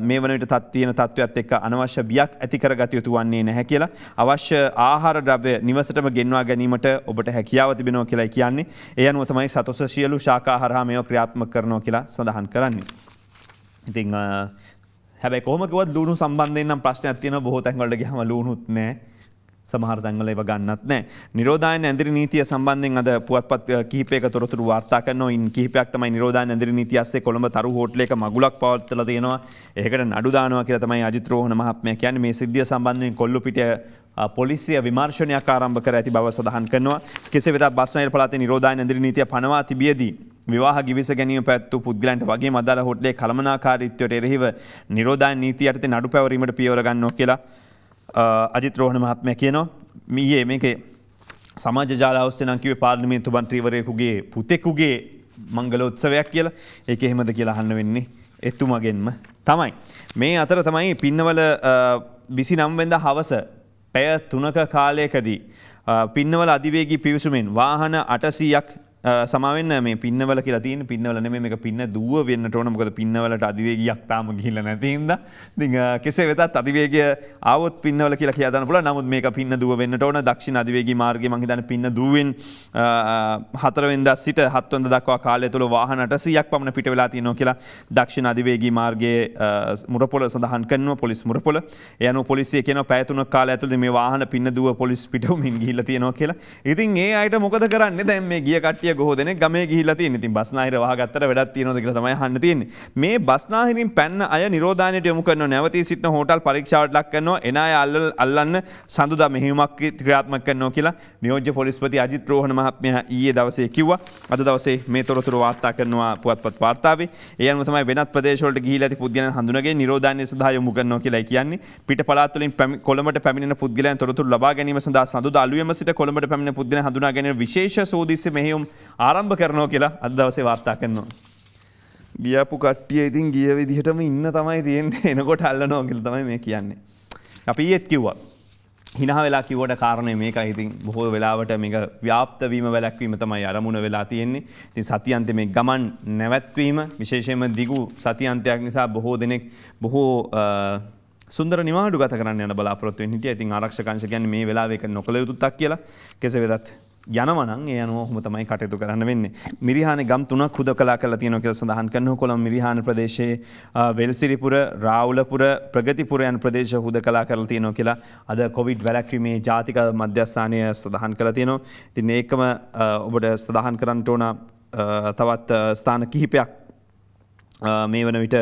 මේ වන විට තියෙන තත්ත්වයක් එක්ක අනවශ්‍ය බියක් ඇති කරගත යුතු වන්නේ නැහැ කියලා. අවශ්‍ය ආහාර ද්‍රව්‍ය නිවසටම ගෙන්වා ගැනීමට ඔබට හැකියාව තිබෙනවා කියලා කියන්නේ. ඒ අනුව තමයි සතොස සියලු ශාඛා හරහා මේව ක්‍රියාත්මක කරනවා කියලා සඳහන් කරන්නේ. ඉතින් හැබැයි කොහොම කිව්වත් ලුණු සම්බන්ධයෙන් නම් ප්‍රශ්නයක් තියෙනවා. බොහෝ තැන් වලට ගියාම ලුණුත් නැහැ. සමහර තැන්වල ඒව ගන්නත් නැහැ. නිරෝධායන ඇඳිරි නීතිය සම්බන්ධයෙන් අද පුවත්පත් කිහිපයක තොරතුරු වාර්තා කරනවා. ඉන් කිහිපයක් තමයි නිරෝධායන ඇඳිරි නීතිය ඇස්සේ කොළඹ තරු හෝටලයක මගුලක් පවත්වලා තියෙනවා. ඒකට නඩු දානවා කියලා තමයි අජිත් රෝහණ මහත්මයා කියන්නේ. මේ සිද්ධිය සම්බන්ධයෙන් කොල්ලුපිටිය පොලිසිය විමර්ශනයක් ආරම්භ කර ඇති බව සඳහන් කරනවා. කෙසේ වෙතත් බස්නාහිර පළාතේ නිරෝධායන ඇඳිරි නීතිය පනවා තිබියදී විවාහ ගිවිස ගැනීම පැවැත්වූ පුද්ගලයන්ට වගේම අදාළ හෝටලේ කළමනාකාරීත්වයට එරෙහිව නිරෝධායන නීතිය යටතේ නඩු පැවරීමට පියවර ගන්නවා කියලා අජිත් රෝහණ මහත්මයා කියනවා. ඊයේ මේකේ සමාජ ජාල ඔස්සේ නම් කිව්වේ පාර්ලිමේන්තු මන්ත්‍රීවරයෙකුගේ පුතෙකුගේ මංගල උත්සවයක් කියලා. ඒක එහෙමද කියලා අහන්න වෙන්නේ එතුමගෙන්ම තමයි. මේ අතර තමයි පින්නවල 29 වෙනිදා හවස පැය 3ක කාලයකදී පින්නවල අධිවේගී පිවිසුමෙන් වාහන 800ක් සමාවෙන්න මේ පින්නවල කියලා තියෙන පින්නවල නෙමෙයි මේක පින්න දුව වෙන්නට ඕන මොකද පින්නවලට අධිවේගයක් තාම ගිහිල්ලා නැති හින්දා ඉතින් කෙසේ වෙතත් අධිවේගය ආවොත් පින්නවල කියලා කියා දාන්න පුළුවන් නමුත් මේක පින්න දුව වෙන්නට ඕන දක්ෂිණ අධිවේගී මාර්ගයේ මම හිතන්නේ පින්න දුවෙන් 4 වෙනිදා සිට 7 වෙනිදා දක්වා කාලය තුල වාහන 800ක් පමණ පිට වෙලා තියෙනවා කියලා දක්ෂිණ අධිවේගී මාර්ගයේ මුරපොළ සඳහන් කරනවා පොලිස් මුරපොළ ඒ අනුව පොලිසිය කියනවා පැය 3ක කාලය ඇතුළත මේ වාහන පින්න දුව පොලිස් පිටුමින් ගිහිල්ලා තියෙනවා කියලා ඉතින් ඒ අයට මොකද කරන්නේ දැන් මේ ගිය කට්ටිය ගොහෝ දෙනෙක් ගමේ ගිහිල්ලා තියෙනවා. ඉතින් බස්නාහිර වහගත්තට වැඩක් තියෙනවද කියලා තමයි අහන්න තියෙන්නේ. මේ බස්නාහිරින් පැන්න අය නිරෝධායනයට යොමු කරනවා. නැවතී සිටින හෝටල් පරීක්ෂාවට ලක් කරනවා. එන අය අල්ලන්න සඳුදා මෙහෙයුමක් ක්‍රියාත්මක කරනවා කියලා නියෝජ්‍ය පොලිස්පති අජිත් රෝහණ මහත්මයා ඊයේ දවසේ කිව්වා. අද දවසේ මේ තොරතුරු වාර්තා කරනවා පුවත්පත් වාර්තාවේ. ඒ අනුව තමයි වෙනත් ප්‍රදේශ වලට ගිහිල්ලා ඇති පුද්ගලයන් හඳුනාගෙන නිරෝධායනය සඳහා යොමු කරනවා කියලායි කියන්නේ. පිට පළාත් වලින් කොළඹට පැමිණෙන පුද්ගලයන් තොරතුරු ලබා ගැනීම සඳහා සඳුදා අලුයම සිට කොළඹට පැමිණෙන පුද්ගලයන් හඳුනා ගැනීම විශේෂ සෝදිසි මෙහෙයුම් ආරම්භ කරනවා කියලා අද දවසේ වාර්තා කරනවා. ගියපු කට්ටිය ඉතින් ගිය විදිහටම ඉන්න තමයි තියෙන්නේ එනකොට අල්ලනවා කියලා තමයි මේ කියන්නේ. අපි ඊයේත් කිව්වා. hina වෙලා කිව්වට කාරණේ මේකයි ඉතින් බොහෝ වෙලාවට මේක ව්‍යාප්ත වීම වැළැක්වීම තමයි අරමුණ වෙලා තියෙන්නේ. ඉතින් සතියන්තේ මේ ගමන් නැවැත්වීම විශේෂයෙන්ම දිගු සතියන්තයක් නිසා බොහෝ දෙනෙක් බොහෝ සුන්දර නිවාඩු ගත කරන්න යන බලාපොරොත්තු වෙන්න හිටියා. ඉතින් ආරක්ෂක අංශ කියන්නේ මේ වෙලාවේ ඒක නොකළ යුතුක් කියලා. කෙසේ වෙතත් යනවා නම් ඒ අනුව ඔහොම තමයි කටයුතු කරන්න වෙන්නේ. මිරිහානේ ගම් 3ක් හුදකලා කරලා තියෙනවා කියලා සඳහන් කරනවා. කොළඹ මිරිහාන ප්‍රදේශයේ වෙල්සිරිපුර, රාවුලපුර, ප්‍රගතිපුර යන ප්‍රදේශ හුදකලා කරලා තියෙනවා කියලා අද කොවිඩ් වැළැක්වීමේ ජාතික මධ්‍යස්ථානය සඳහන් කරලා තියෙනවා. ඉතින් ඒකම ඔබට සඳහන් කරන්න ඕන තවත් ස්ථාන කිහිපයක් මේ වන විට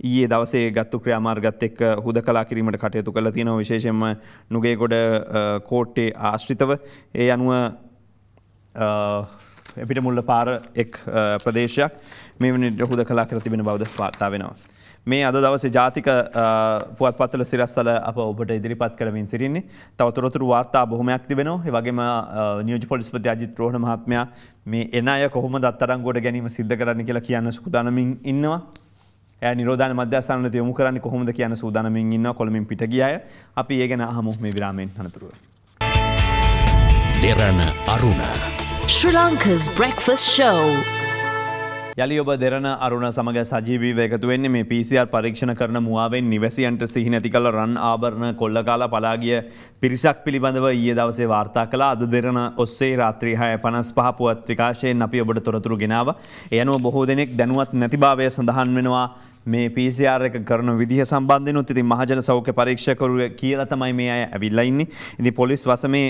ඊයේ දවසේ ගත්තු ක්‍රියාමාර්ගත් එක්ක හුදකලා කිරීමට කටයුතු කරලා තියෙනවා. විශේෂයෙන්ම නුගේගොඩ කෝට්ටේ ආශ්‍රිතව ඒ අනුව එපිට මුල්ල පාර එක් ප්‍රදේශයක් මේ වනිට හුදකලා කර තිබෙන බවද වාර්තා වෙනවා. මේ අද දවසේ ජාතික පුවත්පත්වල සිරස්තල අප ඔබට ඉදිරිපත් කරමින් සිටින්නේ. තව තොරතුරු වාර්තා බොහොමයක් තිබෙනවා. ඒ වගේම නියෝජ්‍ය පොලිස්පති අජිත් රෝහණ මහත්මයා මේ එන අය කොහොමද අත්අඩංගුවට ගැනීම සිද්ධ කරන්න කියලා කියන්න සූදානමින් ඉන්නවා. එයා නිරෝධායන මධ්‍යස්ථානවලට යොමු කරන්නේ කොහොමද කියන සූදානමින් ඉන්නවා. කොළඹින් පිට ගිය අය. අපි ඒ ගැන අහමු මේ විරාමයෙන් අනතුරුව. දෙරණ අරුණ Sri Lanka's breakfast show. යලි ඔබ දෙරණ අරුණ සමග සජීවීව එකතු වෙන්නේ මේ PCR පරීක්ෂණ කරන මුවාවෙන් නිවැසියන්ට සිහි නැති කළ රන් ආභරණ කොල්ල කාලා පලා ගිය පිරිසක් පිළිබඳව ඊයේ දවසේ වාර්තා කළා. අද දෙරණ ඔස්සේ රාත්‍රී 6:55 පුවත් විකාශයෙන් අපි ඔබට තොරතුරු ගෙනාවා. ඒ අනුව බොහෝ දෙනෙක් දැනුවත් නැතිභාවය සඳහන් වෙනවා. මේ PCR එක කරන විදිහ සම්බන්ධෙනුත් ඉතින් මහජන සෞඛ්‍ය පරීක්ෂකවරු කියලා තමයි මේ අය ඇවිල්ලා ඉන්නේ. ඉතින් පොලිස් වසමේ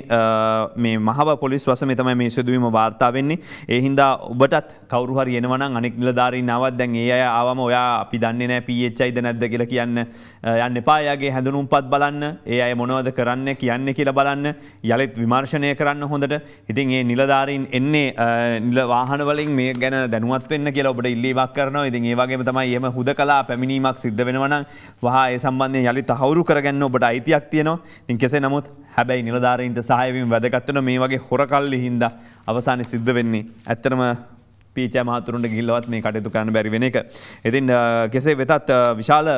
මේ මහව පොලිස් වසමේ තමයි මේ සිදුවීම වාර්තා වෙන්නේ. ඒ හින්දා ඔබටත් කවුරු හරි එනවා නම් අනෙක් නිලධාරීන් ආවත් දැන් ඒ අය ආවම ඔයා අපි දන්නේ නැහැ PHIද නැද්ද කියලා කියන්න යන්න එපා. එයාගේ හැඳුනුම්පත් බලන්න. ඒ අය මොනවද කරන්නේ කියන්නේ කියලා බලන්න. යලිත් විමර්ශනය කරන්න හොඳට. ඉතින් මේ නිලධාරීන් එන්නේ නිල වාහන වලින් මේ ගැන දැනුවත් වෙන්න කියලා ඔබට ඉල්ලීමක් කරනවා. ඉතින් ඒ වගේම තමයි එහෙම හුදක පැමිණීමක් සිද්ධ වෙනවා නම් වහා ඒ සම්බන්ධයෙන් යලි තහවුරු කරගන්න ඔබට අයිතියක් තියෙනවා. ඉතින් කෙසේ නමුත් හැබැයි නිලධාරීන්ට සහාය වීම වැදගත් වෙනවා. මේ වගේ හොරකල්ලි හින්දා අවසානයේ සිද්ධ වෙන්නේ ඇත්තටම පීචා මහතුරුන්ට ගිහිල්ලවත් මේ කටයුතු කරන්න බැරි වෙන එක. ඉතින් කෙසේ වෙතත් විශාල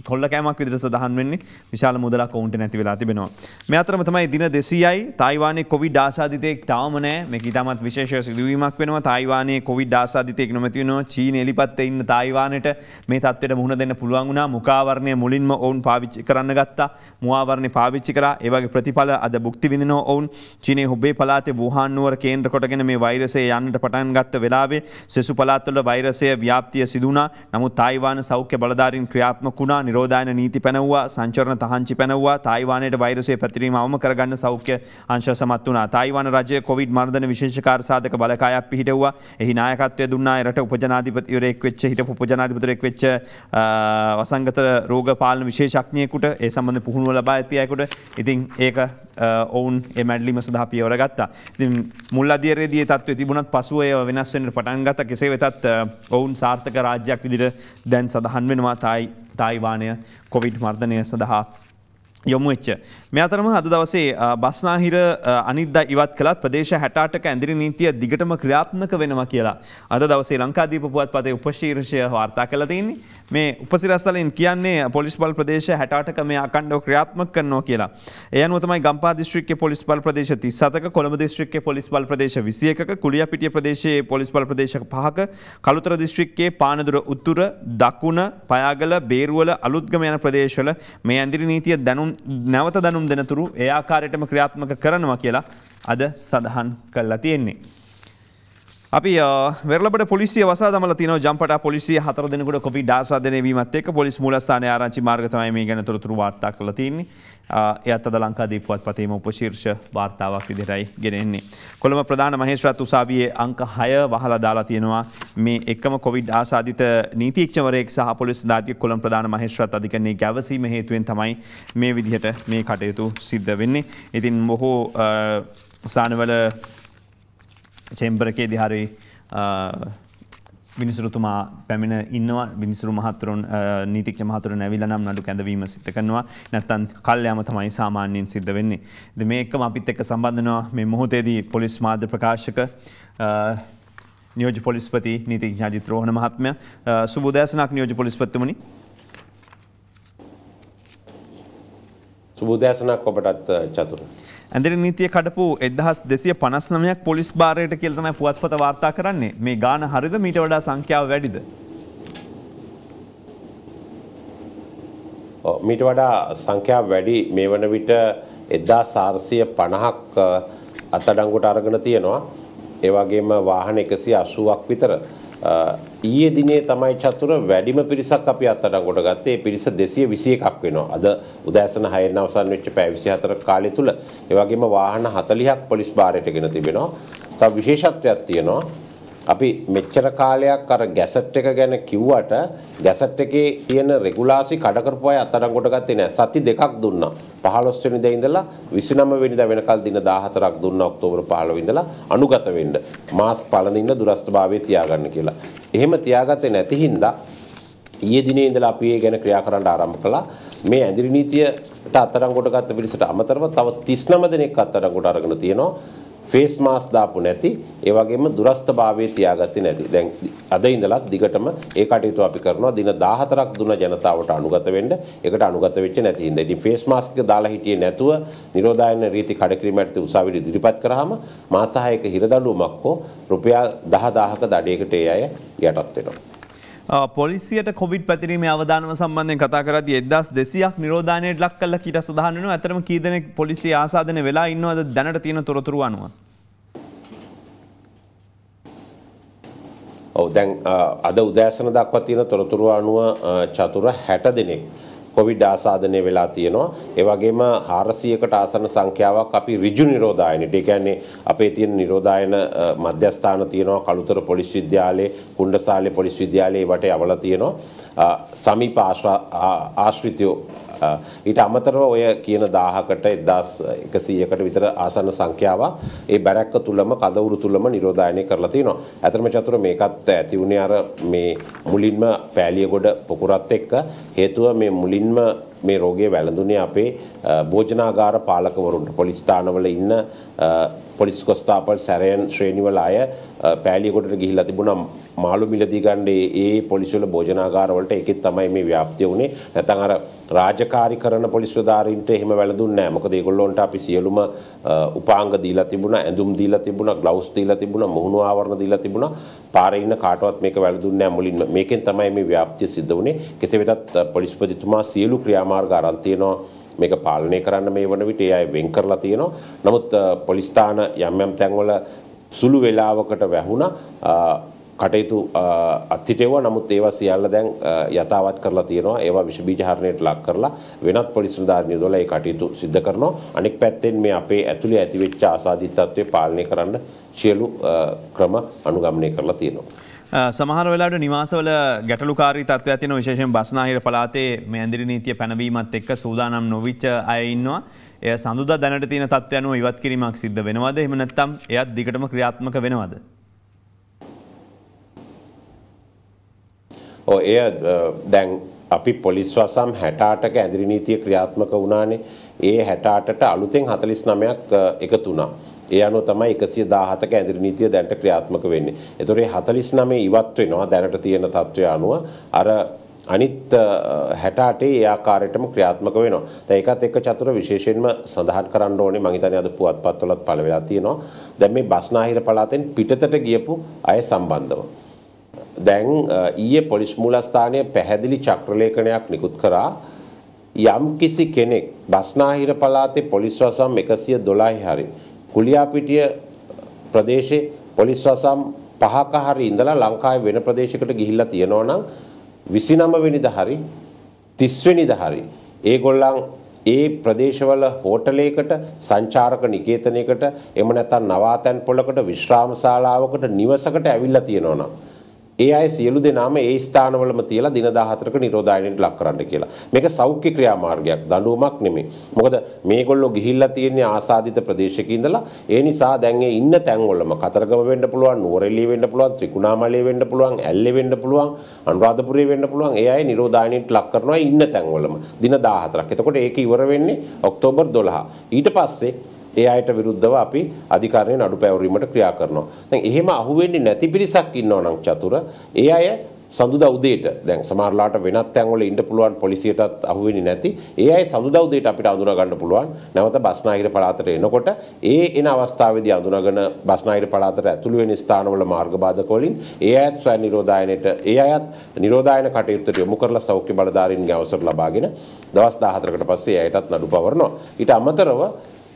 කොල්ල කෑමක් විදිහට සඳහන් වෙන්නේ විශාල මුදලක් ඔවුන්ට නැති වෙලා තිබෙනවා. මේ අතරම තමයි දින 200යි තායිවානයේ කොවිඩ් ආසාදිතයෙක් තාම නැහැ. මේක ඉතාමත් විශේෂ සිදුවීමක් වෙනවා. තායිවානයේ කොවිඩ් ආසාදිතයෙක් නොමැති වෙනවා. චීන එලිපත්තේ ඉන්න තායිවානයට මේ තත්ත්වයට මුහුණ දෙන්න පුළුවන් වුණා. මුඛාවරණය මුලින්ම ඔවුන් පාවිච්චි කරන්න ගත්තා. මුවාවරණය පාවිච්චි කරා. ඒ වගේ ප්‍රතිඵල අද භුක්ති විඳිනවා ඔවුන්. චීනයේ හුබේ පළාතේ වුහාන් නුවර කේන්ද්‍ර කොටගෙන මේ වෛරසය යන්නට පටන් ගත්ත වෙලාවේ සෙසු පළාත්වල වෛරසය ව්‍යාප්තිය සිදු වුණා. නමුත් තායිවාන සෞඛ්‍ය බලධාරීන් ක්‍රියාත්මක වුණා. නිරෝධායන නීති පැනවුවා. සංචරණ තහංචි පැනවුවා. තායිවානයේ වෛරසය පැතිරීම අවම කරගන්න සෞඛ්‍ය අංශ සමත් වුණා. තායිවාන රජය කොවිඩ් මර්ධන විශේෂ කාර්යසාධක බලකායක් පිහිටුවා. එහි නායකත්වය දුන්නා රට උපජනාධිපතිවරයෙක් වෙච්ච හිටපු උපජනාධිපතිවරයෙක් වෙච්ච වසංගත රෝග පාලන විශේෂඥයෙකුට ඒ සම්බන්ධ පුහුණුව ලබා ඇති අයෙකුට. ඉතින් ඒක ඔවුන් ඒ මැඩලීම සඳහා පියවර ගත්තා. ඉතින් මුල් අධීරයේදී තත්ත්වය තිබුණත් පසුව ඒව වෙනස් වෙන්න පටන් ගත්තා. කෙසේ වෙතත් ඔවුන් සාර්ථක රාජ්‍යයක් විදිහට දැන් සඳහන් වෙනවා තායිවානය කොවිඩ් මර්ධනය සඳහා යොමු වෙච්ච. මේ අතරම අද දවසේ බස්නාහිර අනිද්දා ඉවත් කළත් ප්‍රදේශ 68ක ඇඳිරි නීතිය දිගටම ක්‍රියාත්මක වෙනවා කියලා අද දවසේ ලංකාදීප පුවත්පතේ උපශීර්ෂය වාර්තා කළා තියෙන්නේ. මේ උපසිරස්වලින් කියන්නේ පොලිස් බල ප්‍රදේශ 68ක මේ අඛණ්ඩව ක්‍රියාත්මක කරනවා කියලා. ඒ අනුව තමයි ගම්පහ දිස්ත්‍රික්කයේ පොලිස් බල ප්‍රදේශ 37ක, කොළඹ දිස්ත්‍රික්කයේ පොලිස් බල ප්‍රදේශ 21ක, කුලියාපිටිය ප්‍රදේශයේ පොලිස් බල ප්‍රදේශ 5ක, කළුතර දිස්ත්‍රික්කයේ පානදුර උතුර, දකුණ, පයාගල, බේරුවල, අලුත්ගම යන ප්‍රදේශවල මේ ඇඳිරි නීතිය නැවත දැනුම් දෙනතුරු ඒ ආකාරයටම ක්‍රියාත්මක කරනවා කියලා අද සඳහන් කළා තියෙන්නේ. අපි වෙරළබඩ පොලිසිය වසා දමලා තිනවා ජම්පටා පොලිසිය 4 දිනකට කොවිඩ් ආසාදනය වීමත් එක්ක පොලිස් මූලස්ථානයේ ආරංචි මාර්ග තමයි මේ ගැන තොරතුරු වාර්තා කරලා තියෙන්නේ. එයත් අද ලංකාදීප පුවත්පතේම උපශීර්ෂ වාර්තාවක් විදිහටයි ගෙනෙන්නේ. කොළඹ ප්‍රධාන මහේස්ත්‍රාත් උසාවියේ අංක 6 වහලා දාලා තියෙනවා මේ එකම කොවිඩ් ආසාදිත නීතිඥවරයෙක් සහ පොලිස් දායකයෙක් කොළඹ ප්‍රධාන මහේස්ත්‍රාත් අධිකරණයේ ගැවසීම හේතුවෙන් තමයි මේ විදිහට මේ කටයුතු සිද්ධ වෙන්නේ. ඉතින් බොහෝ ස්ථානවල චේම්බර් එකේදී හරි විනිසුරුතුමා පැමිණ ඉන්නවා. විනිසුරු මහතුරුන් නීතිඥ මහතුරුන් ඇවිල්ලා නම් නඩු කැඳවීම සිද්ධ කරනවා. නැත්නම් කල්යාම තමයි සාමාන්‍යයෙන් සිද්ධ වෙන්නේ. ඉතින් මේකම අපිත් එක්ක සම්බන්ධ වෙනවා මේ මොහොතේදී පොලිස් මාධ්‍ය ප්‍රකාශක නියෝජ්‍ය පොලිස්පති නීතිඥ අජිත් රෝහණ මහත්මයා. සුබ උදෑසනක් නියෝජ්‍ය පොලිස්පතිතුමනි. සුබ උදෑසනක් ඔබටත් චතුර. ඇඳිරි නීතිය කඩපු 1259ක් පොලිස් භාරයට කියලා තමයි පුවත්පත වාර්තා කරන්නේ. මේ ගාන හරියද මීට වඩා සංඛ්‍යාව වැඩිද? මීට වඩා සංඛ්‍යාව වැඩි. මේ වන විට 1450ක් අත්අඩංගුවට අරගෙන තියෙනවා. ඒ වගේම වාහන 180ක් විතර. ඊයේ දිනේ තමයි චතුර වැඩිම පිරිසක් අපි අත්අඩංගුවට ගත්තේ. ඒ පිරිස 221ක් වෙනවා. අද උදෑසන 6 අවසන් වෙච්ච පැය 24 කාලය තුල. ඒ වගේම වාහන 40ක් පොලිස් භාරයට ගෙන තිබෙනවා. තව විශේෂත්වයක් තියෙනවා. අපි මෙච්චර කාලයක් අර ගැසට් එක ගැන කිව්වට ගැසට් එකේ තියෙන රෙගුලාසි කඩ කරපු අය අත්අඩංගුවට ගත්තේ නැහැ. සති දෙකක් දුන්නා. 15 වෙනිදා ඉඳලා 29 වෙනිදා වෙනකල් දින 14ක් දුන්නා ඔක්තෝබර් 15 ඉඳලා අනුගත වෙන්න. මාස්ක් පළඳින්න දුරස්ථභාවයේ තියාගන්න කියලා. එහෙම තියාගත්තේ නැති හින්දා ඊයේ දිනේ ඉඳලා අපි ඒ ගැන ක්‍රියා කරන්න ආරම්භ කළා. මේ ඇඳිරි නීතියට අත්අඩංගුවට ගත්ත පිරිසට අමතරව තව 39 දෙනෙක් අත්අඩංගුවට අරගෙන තියෙනවා. ෆේස් මාස්ක් දාපු නැති, ඒ වගේම දුරස්ථභාවයේ තියාගත්තේ නැති. දැන් අද ඉඳලා දිගටම ඒ කටයුතු අපි කරනවා. දින 14ක් දුන ජනතාවට අනුගත වෙන්න. ඒකට අනුගත වෙච්ච නැති හින්දා. ඉතින් ෆේස් මාස්ක් එක දාලා හිටියේ නැතුව නිරෝධායන රීති කඩකිරීමට උසාවියට ඉදිරිපත් කරාම මාස 6ක හිරදඬුවමක් හෝ රුපියල් 10000ක දඩයකට ඒ අය යටත් වෙනවා. පොලිසියට කොවිඩ් පැතිරීමේ අවදානම සම්බන්ධයෙන් කතා කරද්දී 1200ක් නිරෝධායනයට ලක් කළා කියලා සඳහන් වෙනවා. අතරම කී දෙනෙක් පොලිසිය ආසාදනය වෙලා ඉන්නවද දැනට තියෙන තොරතුරු අනුව? ඔව් දැන් අද උදෑසන දක්වා තියෙන තොරතුරු අනුව චතුර 60 දෙනෙක් කොවිඩ් ආසාදනය වෙලා තියෙනවා. ඒ වගේම 400කට ආසන්න සංඛ්‍යාවක් අපි ඍජු නිරෝධායනයට. ඒ කියන්නේ අපේ තියෙන නිරෝධායන මධ්‍යස්ථාන තියෙනවා. කළුතර පොලිස් විද්‍යාලයේ, කුණ්ඩසාලේ පොලිස් විද්‍යාලයේ වට යවලා තියෙනවා. සමීප ආශ්‍රිතයෝ ඊට අමතරව ඔය කියන 1000කට 1100කට විතර ආසන්න සංඛ්‍යාවක් ඒ බැරැක්ක තුලම කඳවුරු තුලම නිරෝධායනය කරලා තියෙනවා. අතරම චතුර මේකත් ඇති වුණේ අර මේ මුලින්ම පෑලියගොඩ පොකුරත් එක්ක හේතුව මේ මුලින්ම මේ රෝගය වැළඳුනේ අපේ භෝජනාගාර පාලකවරුන්ට. පොලිස් ස්ථානවල ඉන්න පොලිස් කොස්තාපල් සැරයන් ශ්‍රේණිවල අය පෑලියගොඩට ගිහිල්ලා තිබුණා මාළු මිලදී ගන්න ඒ පොලිස් වල භෝජනාගාර වලට. ඒකෙත් තමයි මේ ව්‍යාප්තිය උනේ. නැත්නම් අර රාජකාරී කරන පොලිස් ප්‍රධාරීන්ට එහෙම වැළඳුන්නේ නැහැ. මොකද ඒගොල්ලොන්ට අපි සියලුම උපාංග දීලා තිබුණා, ඇඳුම් දීලා තිබුණා, ග්ලව්ස් දීලා තිබුණා, මුහුණු ආවරණ දීලා තිබුණා. පාරේ ඉන්න කාටවත් මේක වැළඳුන්නේ නැහැ මුලින්ම. මේකෙන් තමයි මේ ව්‍යාප්තිය සිද්ධ වුනේ. කෙසේ වෙතත් පොලිස්පතිතුමා සියලු ක්‍රියාමාර්ග අරන් තියෙනවා. මේක පාලනය කරන්න මේ වන විට ඒ අය වෙන් කරලා තියෙනවා. නමුත් පොලිස් ස්ථාන යම් තැන්වල සුළු වේලාවකට වැහුණා. කටයුතු අත්හිටෙවුවා. නමුත් ඒවා සියල්ල දැන් යථාවත් කරලා තියෙනවා. ඒවා විෂ බීජ හරණයට ලක් කරලා වෙනත් පොලිස් නිලධාරීන් යොදලා ඒ කටයුතු සිද්ධ කරනවා. අනෙක් පැත්තෙන් මේ අපේ ඇතුලේ ඇතිවෙච්ච ආසාදිත තත්ත්වය පාලනය කරන්න සියලු ක්‍රම අනුගමනය කරලා තියෙනවා. සමහර වෙලාවට නිවාසවල ගැටලුකාරී තත්ත්වයක් තියෙනවා. විශේෂයෙන් බස්නාහිර පළාතේ මේ ඇඳිරි නීතිය පැනවීමත් එක්ක සූදානම් නොවිච්ච අය ඉන්නවා. එය සඳුදා දැනට තියෙන තත්ත්වය අනුව ඉවත් කිරීමක් සිද්ධ වෙනවද? එහෙම නැත්නම් එයත් දිගටම ක්‍රියාත්මක වෙනවද? එය දැන් අපි පොලිස් වසම් 68ක ඇඳිරි නීතිය ක්‍රියාත්මක වුණානේ. ඒ 68ට අලුතෙන් 49ක් එකතු වුණා. ඒ අනුව තමයි 117ක ඇඳිරි නීතිය දැනට ක්‍රියාත්මක වෙන්නේ. ඒතකොට මේ 49 ඉවත් වෙනවා දැනට තියෙන තත්ත්වය අනුව. අර අනිත් 68 ඒ ආකාරයටම ක්‍රියාත්මක වෙනවා. දැන් ඒකත් එක්ක චතුර විශේෂයෙන්ම සඳහන් කරන්න ඕනේ මම හිතන්නේ අද පුවත්පත්වලත් පළ වෙලා තියෙනවා. දැන් මේ බස්නාහිර පළාතෙන් පිටතට ගියපු අය සම්බන්ධව. දැන් ඊයේ පොලිස් මූලස්ථානයේ පැහැදිලි චක්‍රලේඛනයක් නිකුත් කරා යම් කිසි කෙනෙක් බස්නාහිර පළාතේ පොලිස් වසම් 112 හරි කුලියාපිටිය ප්‍රදේශයේ පොලිස් වසම් 5ක හරි ඉඳලා ලංකාවේ වෙන ප්‍රදේශයකට ගිහිල්ලා තියෙනවා නම් 29 වෙනිදා හරි 30 වෙනිදා හරි ඒගොල්ලන් ඒ ප්‍රදේශවල හෝටලයකට සංචාරක නිකේතනයකට එහෙම නැත්නම් නවාතැන් පොලකට විශ්‍රාම ශාලාවකට නිවසකට ඇවිල්ලා තියෙනවා නම් ඒ අය සියලු දෙනාම ඒ ස්ථානවලම තියලා දින 14ක නිරෝධායනයට ලක් කරන්න කියලා. මේක සෞඛ්‍ය ක්‍රියාමාර්ගයක් දඬුවමක් නෙමෙයි. මොකද මේගොල්ලෝ ගිහිල්ලා තියෙන්නේ ආසාදිත ප්‍රදේශයක ඉඳලා ඒ නිසා දැන් ඒ ඉන්න තැන්වලම කතරගම වෙන්න පුළුවන්, නුවරඑළිය වෙන්න පුළුවන්, ත්‍රිකුණාමලය වෙන්න පුළුවන්, ඇල්ලේ වෙන්න පුළුවන්, අනුරාධපුරේ වෙන්න පුළුවන්. ඒ අය නිරෝධායනයට ලක් කරනවා ඉන්න තැන්වලම දින 14ක්. එතකොට ඒක ඉවර වෙන්නේ ඔක්තෝබර් 12. ඊට පස්සේ ඒ අයට විරුද්ධව අපි අධිකරණයේ නඩු පැවරීමට ක්‍රියා කරනවා. දැන් එහෙම අහුවෙන්නේ නැති පිරිසක් ඉන්නවා නම් චතුර ඒ අය සඳුදා උදේට දැන් සමහරලාට වෙනත් තැන්වල ඉන්න පුළුවන් පොලිසියටත් අහුවෙන්නේ නැති ඒ අය සඳුදා උදේට අපිට අඳුනා ගන්න පුළුවන්. නැවත බස්නාහිර පළාතට එනකොට ඒ එන අවස්ථාවේදී අඳුනාගෙන බස්නාහිර පළාතට ඇතුළු වෙන ස්ථානවල මාර්ග බාධක වලින් ඒ අයත් ස්වයං නිරෝධායනයට ඒ අයත් නිරෝධායන කටයුත්තට යොමු කරලා සෞඛ්‍ය බලධාරීන්ගේ අවසර ලබාගෙන දවස් 14කට පස්සේ ඒ අයටත් නඩු පවරනවා. ඊට අමතරව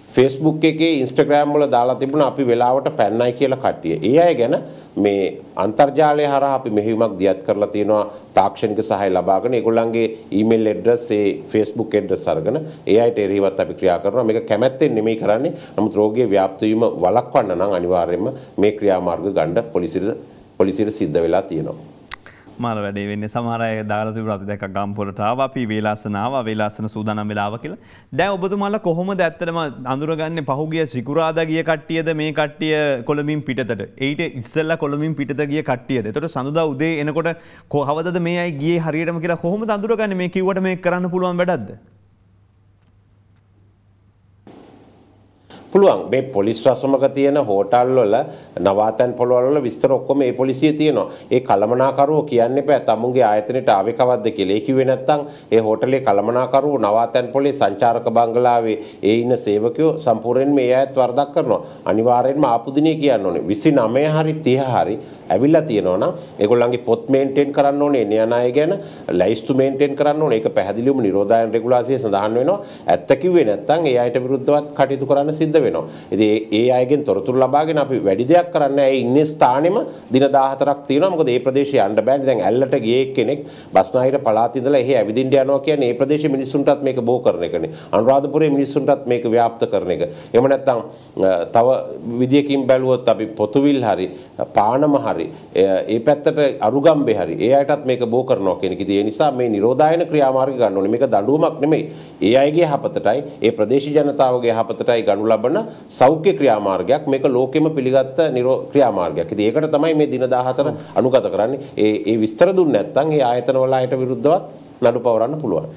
Facebook එකේ Instagram වල දාලා තිබුණා අපි වෙලාවට පැන්නයි කියලා කට්ටිය. ඒ අය ගැන මේ අන්තර්ජාලය හරහා අපි මෙහෙයුමක් දියත් කරලා තියෙනවා තාක්ෂණික සහාය ලබාගෙන ඒගොල්ලන්ගේ ඊමේල් ඇඩ්‍රස් ඒ Facebook ඇඩ්‍රස් අරගෙන ඒ අයට එරෙහිවත් අපි ක්‍රියා කරනවා. මේක කැමැත්තෙන් නෙමෙයි කරන්නේ. නමුත් රෝගිය ව්‍යාප්ත වීම වළක්වන්න නම් අනිවාර්යයෙන්ම මේ ක්‍රියාමාර්ග ගන්න පොලිසියට සිද්ධ වෙලා තියෙනවා. මාර වැඩේ වෙන්නේ සමහර අය දාලා තිබුණා අපි දැක්ක ගම්පොලට ආවා අපි වේලාසන ආවා වේලාසන සූදානම් වෙලා ආවා කියලා. දැන් ඔබතුමාලා කොහොමද ඇත්තටම අඳුරගන්නේ පහුගිය සිකුරාදා ගිය කට්ටියද මේ කට්ටිය කොළඹින් පිටතට? ඊට ඉස්සෙල්ලා කොළඹින් පිටත ගිය කට්ටියද? ඒතකොට සඳුදා උදේ එනකොට කොහවදද මේ අය ගියේ හරියටම කියලා කොහොමද අඳුරගන්නේ මේ කිව්වට මේක කරන්න පුළුවන් වැඩක්ද? පුළුවන් මේ පොලිස් වසමක තියෙන හෝටල් වල නවාතැන් පොළවල් වල විස්තර ඔක්කොම ඒ පොලිසිය තියෙනවා. ඒ කළමනාකරුවෝ කියන්න එපා තමුන්ගේ ආයතනයට ආවේ කවද්ද කියලා. ඒ කිව්වේ නැත්නම් ඒ හෝටලේ කළමනාකරුවෝ නවාතැන් පොලේ සංචාරක බංගලාවේ ඒ ඉන්න සේවකයෝ සම්පූර්ණයෙන් මේ අයත් වරදක් කරනවා. අනිවාර්යෙන්ම ආපු දිනේ කියන්න ඕනේ. 29 හරි 30 හරි ඇවිල්ලා තියෙනවා නම් ඒගොල්ලන්ගේ පොත් මේන්ටේන් කරන්න ඕනේ. එන අය ගැන ලයිස්තු මේන්ටේන් කරන්න ඕනේ. ඒක පැහැදිලිවම නිරෝධායන රෙගුලාසියේ සඳහන් වෙනවා. ඇත්ත කිව්වේ නැත්නම් ඒ අයට විරුද්ධවත් කටයුතු කරන්න සිද්ධ වෙනවා. ඉතින් ඒ අයගෙන් තොරතුරු ලබාගෙන අපි වැඩි දෙයක් කරන්න ඒ ඉන්නේ ස්ථානෙම දින 14ක් තියෙනවා. මොකද ඒ ප්‍රදේශයේ යන්න බෑනේ. දැන් ඇල්ලට ගියේ කෙනෙක් බස්නාහිර පළාත ඉඳලා එහි ඇවිදින්න යනවා කියන්නේ ඒ ප්‍රදේශයේ මිනිස්සුන්ටත් මේක බෝ කරන එකනේ. අනුරාධපුරයේ මිනිස්සුන්ටත් මේක ව්‍යාප්ත කරන එක. එහෙම නැත්නම් තව විදියකින් බැලුවොත් අපි පොතුවිල් හරි පානම හරි ඒ පැත්තට අරුගම්බේ හරි ඒ අයටත් මේක බෝ කරනවා කියන එක. ඉතින් ඒ නිසා මේ නිරෝධායන ක්‍රියාමාර්ග ගන්න ඕනේ. මේක දඬුවමක් නෙමෙයි. ඒ අයගේ යහපතටයි ඒ ප්‍රදේශීය ජනතාවගේ යහපතටයි ගනු ලබන සෞඛ්‍ය ක්‍රියාමාර්ගයක්. මේක ලෝකෙම පිළිගත්ත ක්‍රියාමාර්ගයක්. ඉතින් ඒකට තමයි මේ දින 14 අනුගත කරන්නේ. ඒ විස්තර දුන්නේ නැත්නම් ඒ ආයතන වල අයට විරුද්ධවත් නඩු පවරන්න පුළුවන්.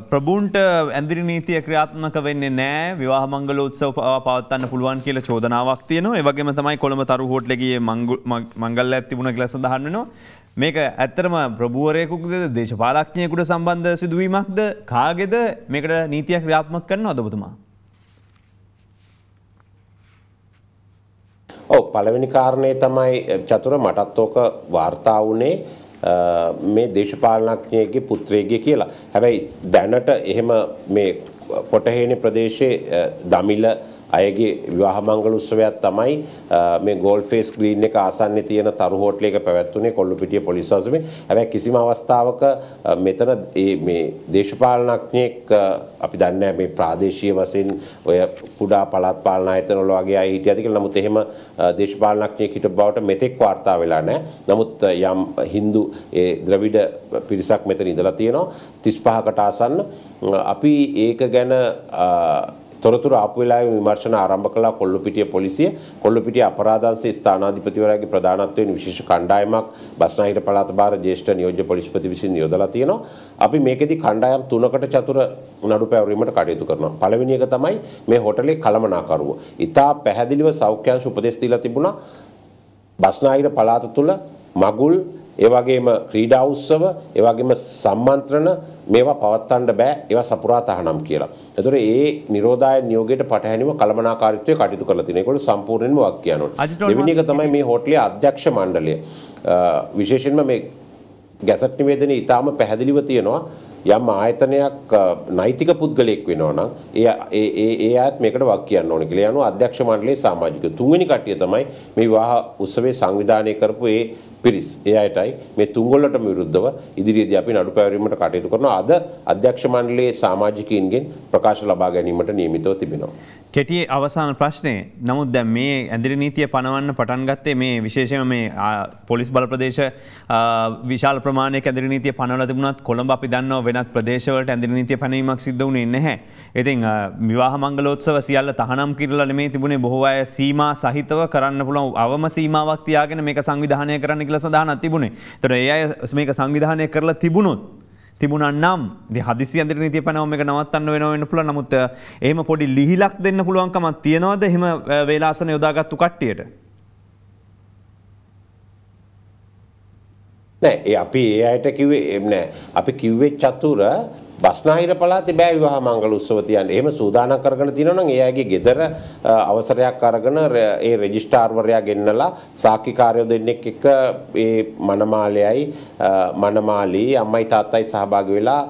ප්‍රබුන්ට ඇඳිරි නීතිය ක්‍රියාත්මක වෙන්නේ නැහැ. විවාහ මංගලෝත්සව පවත්වන්න පුළුවන් කියලා චෝදනාවක් තියෙනවා. ඒ වගේම තමයි කොළඹ තරු හෝටලේ ගියේ මංගල්‍යයක් තිබුණා කියලා සඳහන් වෙනවා. මේක ඇත්තටම ප්‍රභූවරයෙකුද දේශපාලඥයෙකුට සම්බන්ධ සිදුවීමක්ද කාගේද මේකට නීතිය ක්‍රියාත්මක කරනවද ඔබතුමා? ඔව් පළවෙනි කාරණේ තමයි චතුර මටත් ඕක වාර්තා වුණේ මේ දේශපාලනඥයෙක්ගේ පුත්‍රයෙක්ගේ කියලා. හැබැයි දැනට එහෙම මේ කොටහේනේ ප්‍රදේශයේ දමිළ අයගේ විවාහ මංගල උත්සවයක් තමයි මේ ගෝල්ඩ් ෆේස් ග්‍රීන් එක ආසන්නයේ තියෙන තරු හෝටලයක පැවැත්වුනේ කොල්ලුපිටිය පොලිස් වසමේ. හැබැයි කිසිම අවස්ථාවක මෙතන මේ දේශපාලනඥයෙක් අපි දන්නේ මේ ප්‍රාදේශීය වශයෙන් ඔය කුඩා පළාත් පාලන ආයතන වල වගේ අය හිටියද කියලා. නමුත් එහෙම දේශපාලනඥයෙක් හිටපු බවට මෙතෙක් වාර්තා වෙලා නැහැ. නමුත් යම් හින්දු ඒ ද්‍රවිඩ පිරිසක් මෙතන ඉඳලා තියෙනවා 35කට ආසන්න. අපි ඒක ගැන තොරතුරු ආපු වෙලාවේ විමර්ශන ආරම්භ කළා කොල්ලුපිටිය පොලිසිය. කොල්ලුපිටිය අපරාධ අංශයේ ස්ථානාධිපතිවරයාගේ ප්‍රධානත්වයෙන් විශේෂ කණ්ඩායමක් බස්නාහිර පළාත භාර ජ්‍යෙෂ්ඨ නියෝජ්‍ය පොලිස්පති විසින් යොදලා තියෙනවා. අපි මේකෙදි කණ්ඩායම් 3කට චතුර නඩු පැවරීමට කටයුතු කරනවා. පළවෙනි එක තමයි මේ හෝටලේ කළමනාකරුව. ඉතා පැහැදිලිව සෞඛ්‍යාංශ උපදෙස් දීලා තිබුණා. බස්නාහිර පළාත තුල මගුල් ඒ වගේම ක්‍රීඩා උත්සව ඒ වගේම සම්මන්ත්‍රණ මේවා පවත්වන්න බෑ ඒවා සපුරා තහනම් කියලා. ඒතකොට ඒ නිරෝධායන නියෝගයට පටහැනිව කළමනාකාරීත්වයේ කටයුතු කරලා තියෙනවා. ඒගොල්ලෝ සම්පූර්ණයෙන්ම වක් කියනවා. දෙවෙනි එක තමයි මේ හෝටලේ අධ්‍යක්ෂ මණ්ඩලය. විශේෂයෙන්ම මේ ගැසට් නිවේදනයේ ඊටාම පැහැදිලිව තියෙනවා යම් ආයතනයක් නෛතික පුද්ගලයෙක් වෙනවා නම් ඒ ආයත් මේකට වක් කියන්න ඕනේ කියලා. යනවා අධ්‍යක්ෂ මණ්ඩලයේ සමාජික. තුන්වෙනි කට්ටිය තමයි මේ විවාහ උත්සවයේ සංවිධානය කරපු ඒ පිරිස්. ඒ අයටයි මේ තුන්ගොල්ලටම විරුද්ධව ඉදිරියේදී අපි නඩු පැවරීමට කටයුතු කරනවා. අද අධ්‍යක්ෂ මණ්ඩලයේ සමාජිකයින්ගෙන් ප්‍රකාශ ලබා ගැනීමට නියමිතව තිබෙනවා. කෙටි අවසාන ප්‍රශ්නේ. නමුත් දැන් මේ ඇඳිරි නීතිය පනවන්න පටන් ගත්තේ මේ විශේෂයෙන්ම මේ පොලිස් බල ප්‍රදේශ විශාල ප්‍රමාණයක ඇඳිරි නීතිය පනවලා තිබුණත් කොළඹ අපි දන්නවා වෙනත් ප්‍රදේශවලට ඇඳිරි නීතිය පනවීමක් සිද්ධ වුණේ නැහැ. ඉතින් විවාහ මංගලෝත්සව සියල්ල තහනම් කිරලා නෙමෙයි තිබුණේ. බොහෝ අය සීමා සහිතව කරන්න පුළුවන් අවම සීමාවක් තියාගෙන මේක සංවිධානය කරන්න කියලා සඳහනක් තිබුණේ. ඒතර ඒ අය මේක සංවිධානය කරලා තිබුණා නම් ඉතින් හදිසි ඇඳිරි නීතිය පනවම මේක නවත්තන්න වෙන්න පුළුවන්. නමුත් එහෙම පොඩි ලිහිලක් දෙන්න පුළුවන්කමක් තියනවද එහෙම වේලාසන යොදාගත්තු කට්ටියට? නෑ අපි ඒ අයට කිව්වේ නෑ. අපි කිව්වේ චතුර බස්නාහිර පළාතේ බෑ විවාහ මංගල උත්සව තියන්න. එහෙම සූදානම් කරගෙන තියෙනවා නම් ඒ අයගේ ගෙදර අවසරයක් අරගෙන ඒ රෙජිස්ට්‍රාර්වරයා ගෙන්නලා සාක්ෂිකාරයෝ දෙන්නෙක් එක්ක ඒ මනමාලයයි මනමාලී අම්මයි තාත්තයි සහභාගී වෙලා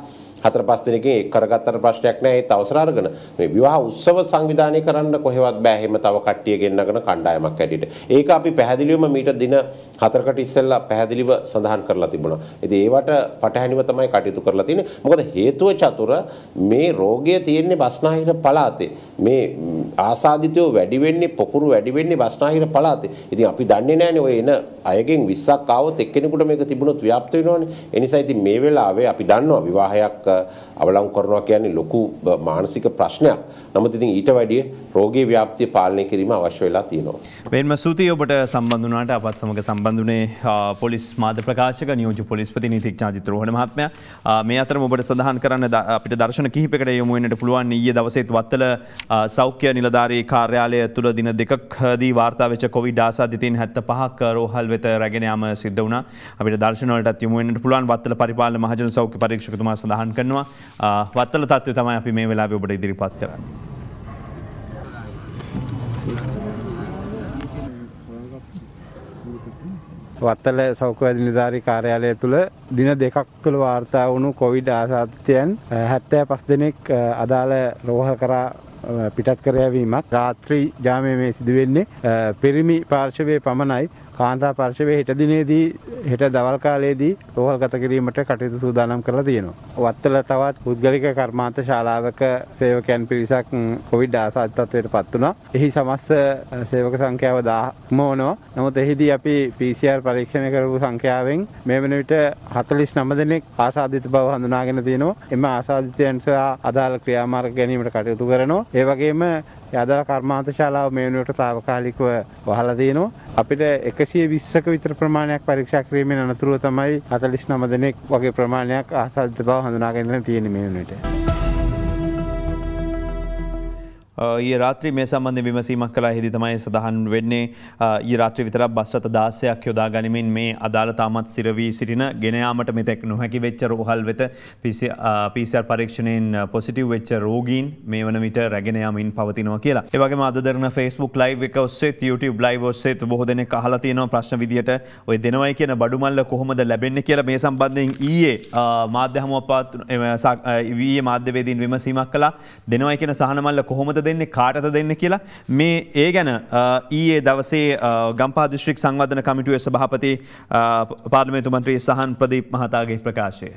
4-5 දිනකින් එක් කරගත්තට ප්‍රශ්නයක් නෑ. ඒත් අවසර අරගෙන මේ විවාහ උත්සව සංවිධානය කරන්න කොහෙවත් බෑ. එහෙම තව කට්ටිය ගෙන්නගෙන කණ්ඩායමක් ඇටියට. ඒක අපි පැහැදිලිවම මීට දින 4කට ඉස්සෙල්ලා පැහැදිලිව සඳහන් කරලා තිබුණා. ඉතින් ඒවට පටහැනිව තමයි කටයුතු කරලා තියෙන්නේ. මොකද හේතුව චතුර මේ රෝගය තියෙන්නේ බස්නාහිර පළාතේ. මේ ආසාදිතයෝ වැඩි වෙන්නේ පොකුරු වැඩි වෙන්නේ බස්නාහිර පළාතේ. ඉතින් අපි දන්නේ නැහැනේ ඔය එන අයගෙන් 20ක් ආවොත් එක්කෙනෙකුට මේක තිබුණොත් ව්‍යාප්ත වෙනවනේ. ඒ නිසා ඉතින් මේ වෙලාවේ අපි දන්නවා විවාහයක් අවලංගු කරනවා කියන්නේ ලොකු මානසික ප්‍රශ්නයක්. නමුත් ඉතින් ඊට වැඩිය රෝගී ව්‍යාප්තිය පාලනය කිරීම අවශ්‍ය වෙලා තියෙනවා. වෙනම ස්තුතියි ඔබට සම්බන්ධ වුණාට. අපත් සමග සම්බන්ධ වුණේ පොලිස් මාධ්‍ය ප්‍රකාශක නියෝජ්‍ය පොලිස්පති නීතිඥ අජිත් රෝහණ මහත්මයා. මේ අතරම ඔබට සඳහන් කරන්න අපිට දර්ශන කිහිපයකට යොමු වෙන්නට පුළුවන්. ඊයේ දවසේත් වත්තල සෞඛ්‍ය නිලධාරී කාර්යාලය තුළ දින 2කදී වාර්තා වෙච්ච කොවිඩ් ආසාදිතයින් 75ක් රෝහල් වෙත රැගෙන යාම සිද්ධ වුණා. අපිට දර්ශන වලටත් යොමු වෙන්නට පුළුවන්. වත්තල පරිපාලන මහජන සෞඛ්‍ය පරීක්ෂකතුමා සඳහන් කරනවා. වත්තල තත්ත්වය තමයි අපි මේ වෙලාවේ ඔබට ඉදිරිපත් කරන්නේ. වත්තල සෞඛ්‍ය නිලධාරී කාර්යාලය තුළ දින 2ක් තුළ වාර්තා වුණු කොවිඩ් ආසාදිතයන් 75 දෙනෙක් අදාළ රෝහල් කරා පිටත් කර යැවීමක් රාත්‍රී ජාමයේ මේ සිදු වෙන්නේ පිරිමි පාර්ශවයේ පමණයි. කාන්තා පාර්ශවයේ හෙට දිනේදී හෙට දවල් කාලයේදී රෝහල් ගත කිරීමට කටයුතු සූදානම් කරලා තියෙනවා. වත්තල තවත් පුද්ගලික කර්මාන්ත ශාලාවක සේවකයන් පිරිසක් කොවිඩ් ආසාදිත තත්ත්වයට පත් වුණා. එහි සමස්ත සේවක සංඛ්‍යාව 1000ක්ම වනවා. නමුත් එහිදී අපි PCR පරීක්ෂණය කරපු සංඛ්‍යාවෙන් මේ වන විට 49 දෙනෙක් ආසාදිත බව හඳුනාගෙන තියෙනවා. එම ආසාදිතයන් සහ අදාළ ක්‍රියාමාර්ග ගැනීමට කටයුතු කරනවා. ඒ වගේම අදාළ කර්මාන්ත ශාලාව මේ වෙනුවට తాවකාලිකව වහලා තියෙනවා. අපිට 120ක විතර ප්‍රමාණයක් පරීක්ෂා කිරීමෙන් අනතුරුව තමයි 49 දෙනෙක් වගේ ප්‍රමාණයක් ආසාදිත බව හඳුනාගෙන තියෙන්නේ මේ වෙනුවට. ඊයේ රාත්‍රී මේ සම්බන්ධයෙන් විමසීමක් කළා. එහිදී තමයි සඳහන් වෙන්නේ ඊයේ රාත්‍රී විතරක් බස් රථ 16ක් යොදා ගනිමින් මේ අදාළ තාමත් සිර වී සිටින ගෙන යාමට මෙතෙක් නොහැකි වෙච්ච රෝහල් වෙත PCR පරීක්ෂණයෙන් පොසිටිව් වෙච්ච රෝගීන් මේ වන විට රැගෙන යාමින් පවතිනවා කියලා. ඒ වගේම අද දරන Facebook live එක ඔස්සේත් YouTube live ඔස්සේත් බොහෝ දෙනෙක් අහලා තියෙනවා ප්‍රශ්න විදියට ඔය දෙනවයි කියන බඩු මල්ල කොහොමද ලැබෙන්නේ කියලා. මේ සම්බන්ධයෙන් ඊයේ මාධ්‍ය හමුවපත් ඊයේ මාධ්‍යවේදීන් විමසීමක් කළා. දෙනවයි කියන සහන මල්ල කොහොමද දෙන්නේ කාටද දෙන්නේ කියලා. මේ ඒ ගැන ඊයේ දවසේ ගම්පහ දිස්ත්‍රික් සංවර්ධන කමිටුවේ සභාපති පාර්ලිමේන්තු මන්ත්‍රී සහන් ප්‍රදීප් මහතාගේ ප්‍රකාශය.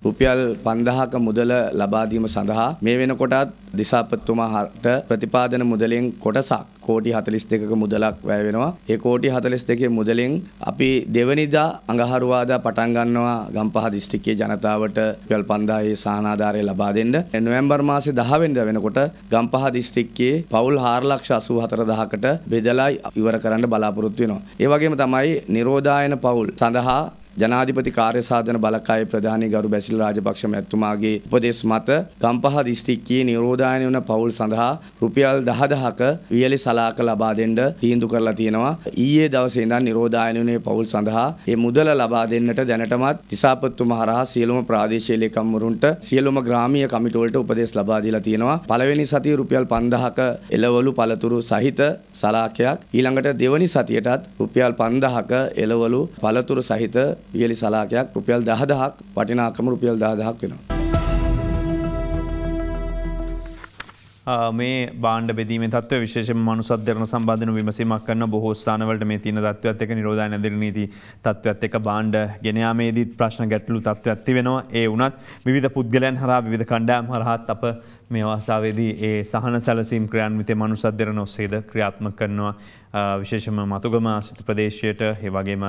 රුපියල් 5000ක මුදල ලබා දීම සඳහා මේ වෙනකොටත් දිසාපතිතුමාට ප්‍රතිපාදන මුදලෙන් කොටසක් කෝටි 42ක මුදලක් වැය වෙනවා. ඒ කෝටි 42 මුදලෙන් අපි දෙවනිදා අඟහරුවාදා පටන් ගන්නවා ගම්පහ දිස්ත්‍රික්කයේ ජනතාවට රුපියල් 5000 සහනාධාරය ලබා දෙන්න. නොවැම්බර් මාසේ 10 වෙනිදා වෙනකොට ගම්පහ දිස්ත්‍රික්කයේ පවුල් 4,84,000කට බෙදලා ඉවර කරන්න බලාපොරොත්තු වෙනවා. ඒ වගේම තමයි නිරෝධායන පවුල් සඳහා ජනාධිපති කාර්ය සාධන බලකායේ ප්‍රධානී ගරු බැසිල් රාජපක්ෂ මැතිතුමාගේ උපදෙස් මත ගම්පහ දිස්ත්‍රික්කයේ නිරෝධායන වන පවුල් සඳහා රුපියල් 10000ක වියලි සලාක ලබා දෙන්න තීන්දුව කරලා තියෙනවා. ඊයේ දවසේ ඉඳන් නිරෝධායන වන පවුල් සඳහා මේ මුදල ලබා දෙන්නට දැනටමත් දිසාපතිතුමා හරහා සියලුම ප්‍රාදේශීය ලේකම්වරුන්ට සියලුම ග්‍රාමීය කමිටු වලට උපදෙස් ලබා දීලා තියෙනවා. පළවෙනි සතියේ රුපියල් 5000ක එළවලු පළතුරු සහිත සලාකයක්, ඊළඟට දෙවනි සතියටත් රුපියල් 5000ක එළවලු පළතුරු සහිත වියලි සලාකයක් රුපියල් 10000ක් වටිනාකම රුපියල් 10000ක් වෙනවා. මේ බාණ්ඩ බෙදීමේ තත්ත්වය විශේෂයෙන්ම මනුසද්දරණ සම්බන්ධන විමසීමක් කරන බොහෝ ස්ථානවලට මේ තියෙන තත්ත්වයත් එක්ක නිරෝධායන ඇඳිරි නීති තත්ත්වයත් එක්ක බාණ්ඩ ගෙන යාමේදී ප්‍රශ්න ගැටලු තත්ත්වයක් තිබෙනවා. ඒ වුණත් විවිධ පුද්ගලයන් හරහා විවිධ කණ්ඩායම් හරහාත් අප මේ අවස්ථාවේදී ඒ සහන සැලසීම් ක්‍රියාන්විතේ මනුසද්දරණ ඔස්සේද ක්‍රියාත්මක කරනවා. විශේෂයෙන්ම මතුගම ආශ්‍රිත ප්‍රදේශයට ඒ වගේම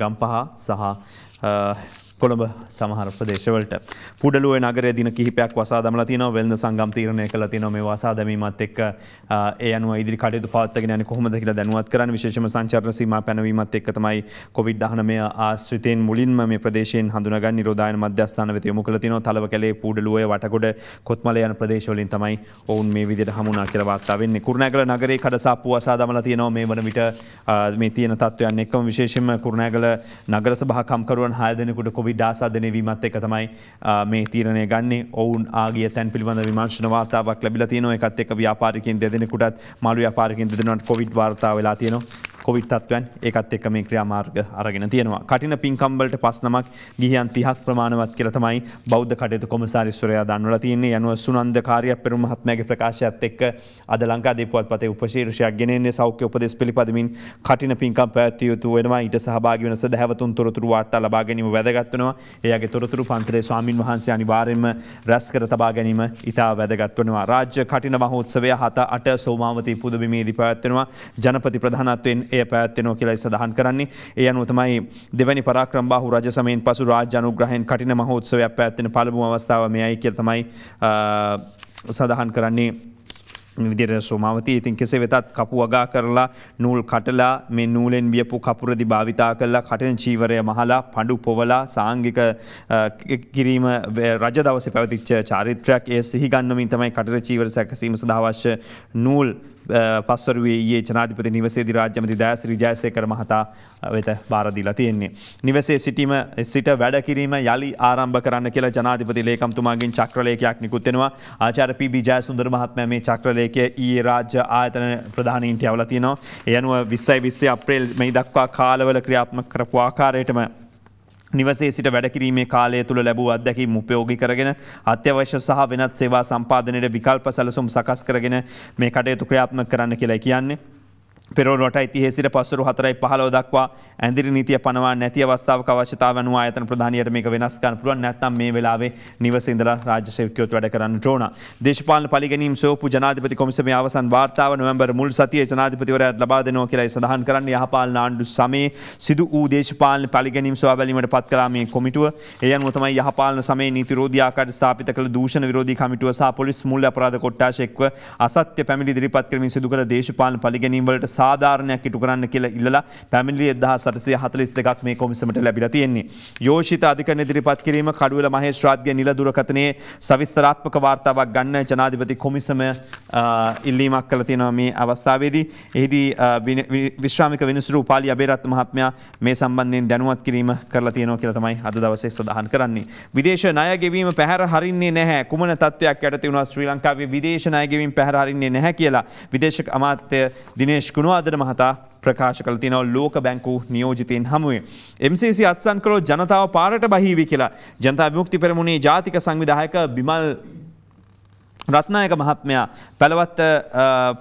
ගම්පහ සහ කොළඹ සමහර ප්‍රදේශවලට පුඩලුවේ නගරයේ දින කිහිපයක් වසා දමලා තියෙනවා. වෙළඳ සංගම් තීරණය කළා තියෙනවා මේ වසා දැමීමත් එක්ක ඒ අනුව ඉදිරි කටයුතු පවත්වාගෙන යන්නේ කොහොමද කියලා දැනුවත් කරන්න. විශේෂයෙන්ම සංචාරන සීමා පැනවීමත් එක්ක තමයි COVID-19 ආශ්‍රිතයන් මුලින්ම මේ ප්‍රදේශයෙන් හඳුනාගන්න නිරෝධායන මධ්‍යස්ථාන වෙත යොමු කළා තියෙනවා. තලවකැලේ පුඩලුවේ වටකොඩ කොත්මලේ යන ප්‍රදේශවලින් තමයි ඔවුන් මේ විදිහට හමුුණා කියලා වාර්තා වෙන්නේ. කුරුණෑගල නගරයේ කඩසාප්පු වසා දමලා තියෙනවා මේ වන විට මේ තියෙන තත්ත්වයන් එක්කම විශේෂයෙන්ම කුරුණෑගල නගර සභා කම්කරුවන් 6 දෙනෙකුට COVID ආසාදනය වීමත් එක්ක තමයි මේ තීරණය ගන්නේ. ඔවුන් ආගිය තැන් පිළිබඳ විමර්ශන වාර්තාවක් ලැබිලා තියෙනවා. ඒකත් එක්ක ව්‍යාපාරිකයන් දෙදෙනෙකුටත් මාළු ව්‍යාපාරිකයන් දෙදෙනාට COVID වාර්තා වෙලා තියෙනවා. COVID තත්ත්වයන් ඒකත් එක්ක මේ ක්‍රියාමාර්ග අරගෙන තියෙනවා. කටින පින්කම් වලට 5 නමක් ගිහියන් 30ක් ප්‍රමාණවත් කියලා තමයි බෞද්ධ කටයුතු කොමසාරිස්වරයා දන්වලා තියෙන්නේ. යනුව සුනන්ද කාර්යපෙරුම මහත්මයාගේ ප්‍රකාශයත් එක්ක අද ලංකාදීප පුවත්පතේ උපශීර්ෂයක් ගෙනෙන්නේ සෞඛ්‍ය උපදෙස් පිළිපදමින් කටින පින්කම් පැවැත්විය යුතු වෙනවා. ඊට සහභාගී වන සදහැවතුන් තොරතුරු වාර්තා ලබා ගැනීම වැදගත් වෙනවා. එයාගේ තොරතුරු පන්සලේ ස්වාමින් වහන්සේ අනිවාර්යයෙන්ම රැස් කර තබා ගැනීම ඉතා වැදගත් වෙනවා. රාජ්‍ය කටින මහෝත්සවය 7-8 සෝමාවතී පුදබිමේදී පැවැත්වෙනවා. ජනපති ප්‍රධානත්වයෙන් එය පැවැත්වෙනවා කියලා සඳහන් කරන්නේ. ඒ අනුව තමයි දෙවැනි පරාක්‍රම බාහු රජ සමයෙන් පසු රාජ්‍ය අනුග්‍රහයෙන් කටින මහෝත්සවයක් පැවැත්වෙන පළමු අවස්ථාව මෙයයි කියලා තමයි සඳහන් කරන්නේ. විදිහට සෝමාවතී ඉතින් කෙසේ වෙතත් කපු වගා කරලා නූල් කටලා මේ නූලෙන් වියපු කපුරදි භාවිතා කරලා කටින චීවරය මහලා පඬු පොවලා සාංගික කිරීම රජ දවසේ පැවතිච්ච චාරිත්‍රයක්. ඒ සිහි ගන්නමින් තමයි කටින චීවර සැකසීම සඳහා අවශ්‍ය නූල් පස්වරුවේ ඊයේ ජනාධිපති නිවසේදී රාජ්‍ය මන්ත්‍රී දයාසිරි ජයසේකර මහතා වෙත බාර දීලා තියෙන්නේ. නිවසේ සිට වැඩ කිරීම යලි ආරම්භ කරන්න කියලා ජනාධිපති ලේකම්තුමාගෙන් චක්‍රලේඛයක් නිකුත් වෙනවා. ආචාර්ය පී.බී. ජයසුන්දර මහත්මයා මේ චක්‍රලේඛය ඊයේ රාජ්‍ය ආයතන ප්‍රධානීන්ට යවලා තිනවා. ඒ අනුව 20 අප්‍රේල් මැයි දක්වා කාලවල ක්‍රියාත්මක කරපු ආකාරයටම නිවසේ සිට වැඩ කිරීමේ කාලය තුළ ලැබූ අත්දැකීම් උපයෝගී කරගෙන අත්‍යවශ්‍ය සහ වෙනත් සේවා සම්පාදනයට විකල්ප සැලසුම් සකස් කරගෙන මේ කටයුතු ක්‍රියාත්මක කරන්න කියලා කියන්නේ. පෙරෝරට ඉතිහේ සිට පස්වරු 4:15 දක්වා ඇඳිරි නීතිය පනවා නැති අවස්ථාවක අවශ්‍යතාව අනුව ආයතන ප්‍රධානියට මේක වෙනස් කරන්න පුළුවන්. නැත්නම් මේ වෙලාවේ නිවසේ ඉඳලා රාජ්‍ය සේවකයෝත් වැඩ කරන්න ඕන. දේශපාලන පරිගැනීම් සෝපු ජනාධිපති කොමිසමේ අවසන් වාර්තාව නොවැම්බර් මුල් සතියේ ජනාධිපතිවරයාට ලබා දෙනවා කියලා සඳහන් කරන්නේ. යහපාලන ආණ්ඩු සමයේ සිදු වූ දේශපාලන පරිගැනීම් සොයා බැලීමට පත් කළා මේ කොමිටුව. ඒ අනුව තමයි යහපාලන සමයේ නීති විරෝධී ආකාරයට ස්ථාපිත කළ දූෂණ විරෝධී කමිටුව සහ පොලිස් මූල්‍ය අපරාධ කොට්ටාශ එක්ව අසත්‍ය පැමිණිලි ඉදිරිපත් කරමින් සිදු කළ දේශපාලන පරිගැනීම් වලට සාධාරණයක් ඉටු කරන්න කියලා ඉල්ලලා පැමිණිලි 1842ක් මේ කොමිසමට ලැබිලා තියෙන්නේ. යෝෂිත අධිකරණ ඉදිරිපත් කිරීම කඩුවල මහේස්ත්‍රාත්ගේ නිල දුරකථනයේ සවිස්තරාත්මක වාර්තාවක් ගන්න ජනාධිපති කොමිසම ඉල්ලීමක් කළා තියෙනවා මේ අවස්ථාවේදී. එහිදී විශ්‍රාමික විනිසුරු උපාලි අබේරත්න මහත්මයා මේ සම්බන්ධයෙන් දැනුවත් කිරීම කරලා තියෙනවා කියලා තමයි අද දවසේ සඳහන් කරන්නේ. විදේශ ණය ගෙවීම පැහැර හරින්නේ නැහැ. කුමන තත්ත්වයක් යටතේ වුණා ශ්‍රී ලංකාවේ විදේශ ණය ගෙවීම පැහැර හරින්නේ නැහැ කියලා විදේශ අමාත්‍ය දිනේෂ් ගුණවර්ධන මහතා ප්‍රකාශ කළ තියෙනවා ලෝක බැංකුව නියෝජිතයින් හමුවේ. MCC අත්සන් කළොත් ජනතාව පාරට බහීවි කියලා ජනතා විමුක්ති පෙරමුණේ ජාතික සංවිධායක බිමල් රත්නායක මහත්මයා පැළවත්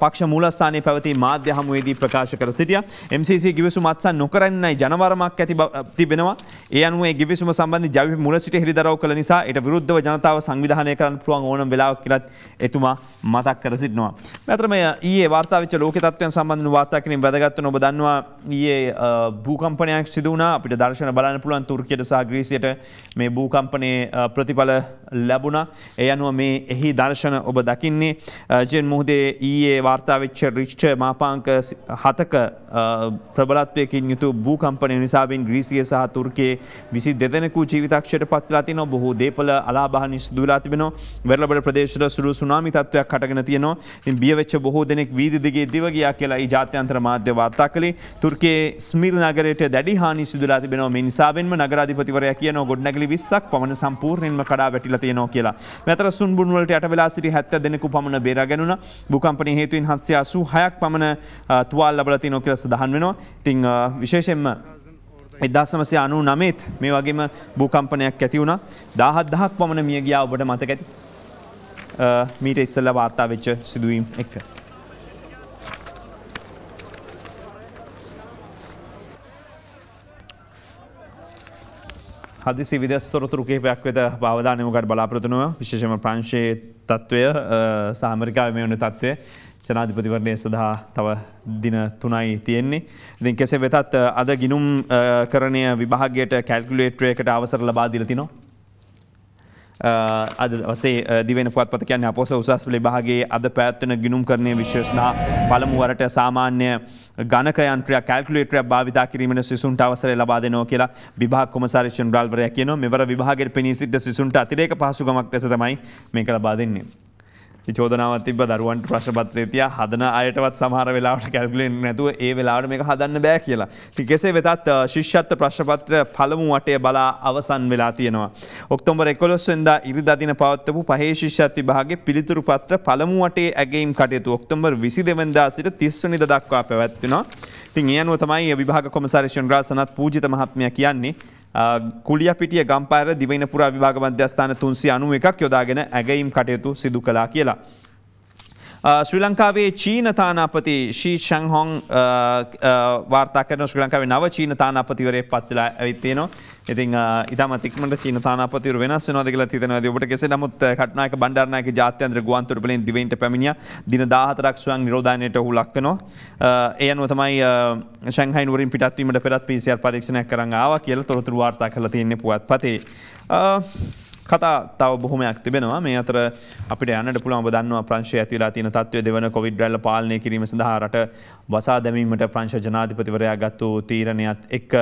පක්ෂ මූලස්ථානයේ පැවති මාධ්‍ය හමුවේදී ප්‍රකාශ කර සිටියා. MCC ගිවිසුම අත්සන් නොකරන්නයි ජනවරමක් ඇති තිබෙනවා. ඒ අනුව ඒ ගිවිසුම සම්බන්ධ ජවි මුල සිට හෙළිදරව් කළ නිසා ඊට විරුද්ධව ජනතාව සංවිධානය කරන්න පුළුවන් ඕනම වෙලාවක කියලාත් එතුමා මතක් කර සිටිනවා. මෙතන මේ ඊයේ වාර්තා වෙච්ච ලෝක තත්ත්වයන් සම්බන්ධව වාර්තා කිරීම වැදගත් වෙන ඔබ දන්නවා ඊයේ භූකම්පනයක් සිදු වුණා. අපිට දර්ශන බලන්න පුළුවන් තුර්කියට සහ ග්‍රීසියට මේ භූකම්පනයේ ප්‍රතිඵල ලැබුණා. ඒ අනුව මේ එහි දර්ශන ඔබ දකින්නේ ජෙන් මුහුදේ ඊයේ වාර්තා වෙච්ච රිච්ටර් මාපාංක 7ක ප්‍රබලත්වයකින් යුතු භූකම්පනය නිසාවෙන් ග්‍රීසිය සහ තුර්කියේ 22 දෙනෙකු ජීවිතක්ෂයට පත් වෙලා තිනවා. බොහෝ දේපල අලාභහානි සිදු වෙලා තිබෙනවා. වෙරළබඩ ප්‍රදේශවල සුළු සුනාමි තත්ත්වයක් හටගෙන තියෙනවා. ඉතින් බිය වෙච්ච බොහෝ දෙනෙක් වීදි දිගේ දිව ගියා කියලා ඊ ජාත්‍යන්තර මාධ්‍ය වාර්තා කළේ. තුර්කියේ ස්මිර් නගරයට දැඩි හානි සිදු වෙලා තිබෙනවා. මේ නිසාවෙන්ම නගරාධිපතිවරයා කියනවා ගොඩනැගිලි 20ක් පමණ සම්පූර්ණයෙන්ම කඩා වැටිලා තියෙනවා කියලා. මෙතර සුන්බුන් වලට යට වෙලා 70 දෙනෙකු පමණ බේරා ගැනුණා. භූකම්පනයේ හේතුවෙන් 786ක් පමණ තුවාල ලැබලා තියෙනවා කියලා සඳහන් වෙනවා. ඉතින් විශේෂයෙන්ම 1999 මේ වගේම භූකම්පනයක් ඇති වුණා. 17000ක් පමණ මිය ගියා ඔබට මතක ඇති. මීට ඉස්සෙල්ලා වාර්තා වෙච්ච සිදුවීම් එක්ක. හදිසි විදේශ තොරතුරු කිහිපයක් වෙත අවධානය යොමු කර බලාපොරොත්තු වෙනවා. විශේෂයෙන්ම ප්‍රංශයේ තත්ත්වය සහ ඇමරිකාවේ මේ වන තත්ත්වය ජනාධිපතිවරණය සඳහා තව දින 3යි තියෙන්නේ. ඉතින් කෙසේ වෙතත් අද ගිණුම් කරණය විභාගයට කැල්කියුලේටරයකට අවසර ලබා දීලා තිනවා. අද වසේ දිවෙන පුවත්පත කියන්නේ අපොස උසස් පෙළ විභාගයේ අද පැවැත්වෙන ගිණුම්කරණය විෂය සඳහා පළමු වරට සාමාන්‍ය ගණක යන්ත්‍රයක් කැල්කියුලේටරයක් භාවිතා කිරීමෙන් සිසුන්ට අවසරය ලබා දෙනවා කියලා විභාග කොමසාරිස් ජෙනරාල්වරයා කියනවා. මෙවර විභාගයේ පෙනී සිට සිසුන්ට අතිරේක පහසුකමක් ලෙස තමයි මේක ලබා දෙන්නේ. චෝදනාවක් තිබ්බ දරුවන්ට ප්‍රශ්න පත්‍රය තියා හදන අයටවත් සමහර වෙලාවට කැල්කියුලේටර් නැතුව ඒ වෙලාවට මේක හදන්න බෑ කියලා. ඉතින් කෙසේ වෙතත් ශිෂ්‍යත්ව ප්‍රශ්න පත්‍ර පළමු වටය බලා අවසන් වෙලා තියෙනවා. ඔක්තෝබර් 11 වෙනිදා ඉරිදා දින පවත්වපු පහේ ශිෂ්‍යත්ව විභාගයේ පිළිතුරු පත්‍ර පළමු වටේ ඇගීම් කටයුතු ඔක්තෝබර් 22 වෙනිදා සිට 30 වෙනිදා දක්වා පැවැත්වෙනවා. ඉතින් ඒ අනුව තමයි විභාග කොමසාරිස් ජෙනරාල් සනත් පූජිත මහත්මයා කියන්නේ කුලියපිටිය ගම්පාර දිවයිනපුරා විභාග මධ්‍යස්ථාන 391ක් යොදාගෙන ඇගීම් කටයුතු සිදු කළා කියලා. ශ්‍රී ලංකාවේ චීන තානාපති ෂී චැන්හොන් වාර්තා කරන ශ්‍රී ලංකාවේ නව චීන තානාපතිවරයෙක් පත් වෙලා ඇවිත් තියෙනවා. ඉතින් ඉතාමත් ඉක්මනට චීන තානාපතිවරු වෙනස් වෙනවාද කියලා හිතනවාදී ඔබට කෙසේ නමුත් කටුනායක බණ්ඩාරනායක ජාත්‍යන්තර ගුවන්තොටුපළෙන් දිවයිනට පැමිණියා. දින 14ක් ස්වයං නිරෝධායනයට ඔහු ලක් වෙනවා. ඒ අනුව තමයි ෂැන්හයි නුවරින් පිටත් වීමට පෙරත් PCR පරීක්ෂණයක් කරන් ආවා කියලා තොරතුරු වාර්තා කරලා තියෙන්නේ පුවත්පතේ. කතා තව බොහොමයක් තිබෙනවා. මේ අතර අපිට යන්නට පුළුවන් ඔබ දන්නවා ප්‍රංශයේ ඇති වෙලා තියෙන තත්ත්වය දෙවන කොවිඩ් රැල්ල පාලනය කිරීම සඳහා රට වසා දැමීමට ප්‍රංශ ජනාධිපතිවරයා ගත්තු තීරණයත් එක්ක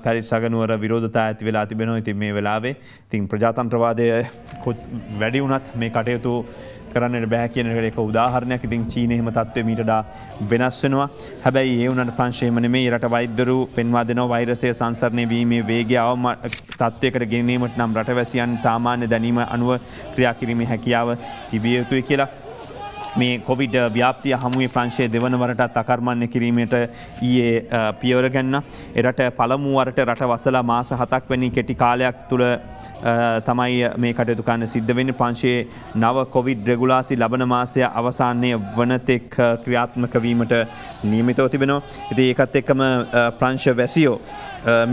පැරිස් අගනුවර විරෝධතා ඇති වෙලා තිබෙනවා. ඉතින් මේ වෙලාවේ ඉතින් ප්‍රජාතන්ත්‍රවාදය වැඩි වුණත් මේ කටයුතු කරන්නට බෑ කියන එක උදාහරණයක්. ඉතින් චීනයේ එහෙම තත්ත්වෙ මීට වඩා වෙනස් වෙනවා. හැබැයි ඒ වුණාට ප්‍රංශයේම නෙමෙයි රට වෛද්‍යවරු පෙන්වා දෙනවා වෛරසය සංසරණය වීමේ වේගය අවම තත්ත්වයකට ගෙනීමට නම් රටවැසියන් සාමාන්‍ය දැනීම අනුව ක්‍රියා කිරීමේ හැකියාව තිබිය යුතුයි කියලා. මේ කොවිඩ් ව්‍යාප්තිය හමුවේ ප්‍රංශයේ දෙවන වරටත් අකර්මණ්‍ය කිරීමට ඊයේ පියවර ගන්නා. එරට පළමු වරට රට වසලා මාස 7ක් වැනි කෙටි කාලයක් තුළ තමයි මේ කටයුතු කරන්න සිද්ධ වෙන්නේ. ප්‍රංශයේ නව කොවිඩ් රෙගුලාසි ලබන මාසය අවසානයේ වනතෙක් ක්‍රියාත්මක වීමට නියමිතව තිබෙනවා. ඉතින් ඒකත් එක්කම ප්‍රංශ වැසියෝ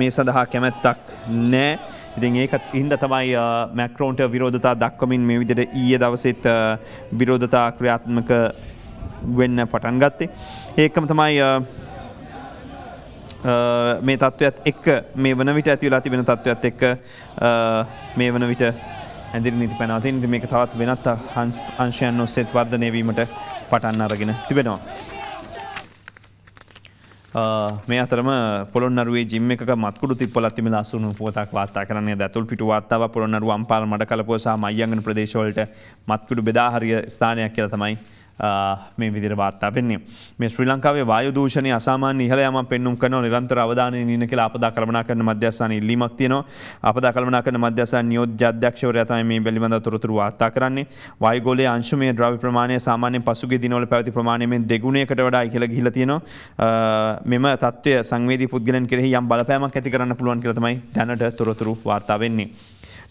මේ සඳහා කැමැත්තක් නැහැ. ඉතින් ඒකත් හින්දා තමයි මැක්‍රෝන්ට විරෝධතා දක්වමින් මේ විදිහට ඊයේ දවසෙත් විරෝධතා ක්‍රියාත්මක වෙන්න පටන් ගත්තේ. ඒකම තමයි මේ තත්ත්වයක් එක්ක මේ වන විට ඇති වෙලා තිබෙන තත්ත්වයක් එක්ක මේ වන විට ඇඳිරි නීති පැනවා තියෙන. ඉතින් මේක තවත් වෙනත් අංශයන් ඔස්සේ වර්ධනය වීමට පටන් අරගෙන තිබෙනවා. මේ අතරම පොළොන්නරුවේ ජිම් එකක මත්කුඩු තිප්පලක් තිබෙන අසුණු පුවතක් වාර්තා කරන්නේ. ඇතුල් පිටු වාර්තාව පොළොන්නරුව අම්පාර මඩකලපුව සහ මයංගන ප්‍රදේශවලට මත්කුඩු බෙදා හරිය ස්ථානයක් කියලා තමයි මේ විදිහට වාර්තා වෙන්නේ. මේ ශ්‍රී ලංකාවේ වායු දූෂණය අසාමාන්‍ය ඉහළ යෑමක් පෙන්눔 කරන නිරන්තර අවධානයෙන් ඉන්න කියලා අපදා කළමනාකරන මධ්‍යස්ථානයේ ඉල්ලීමක් තියෙනවා. අපදා කළමනාකරන මධ්‍යස්ථාන නියෝජ්‍ය අධ්‍යක්ෂවරයා තමයි මේ පිළිබඳව තොරතුරු වාර්තා කරන්නේ. වායු ගෝලයේ අංශුමය ද්‍රව්‍ය ප්‍රමාණය සාමාන්‍යයෙන් පසුගිය දිනවල පැවති ප්‍රමාණයෙන් දෙගුණයකට වඩා ඉහළ ගිහිලා තියෙනවා. මෙම තත්ත්වය සංවේදී පුද්ගලයන් කෙරෙහි යම් බලපෑමක් ඇති කරන්න පුළුවන් කියලා තමයි දැනට තොරතුරු වාර්තා වෙන්නේ.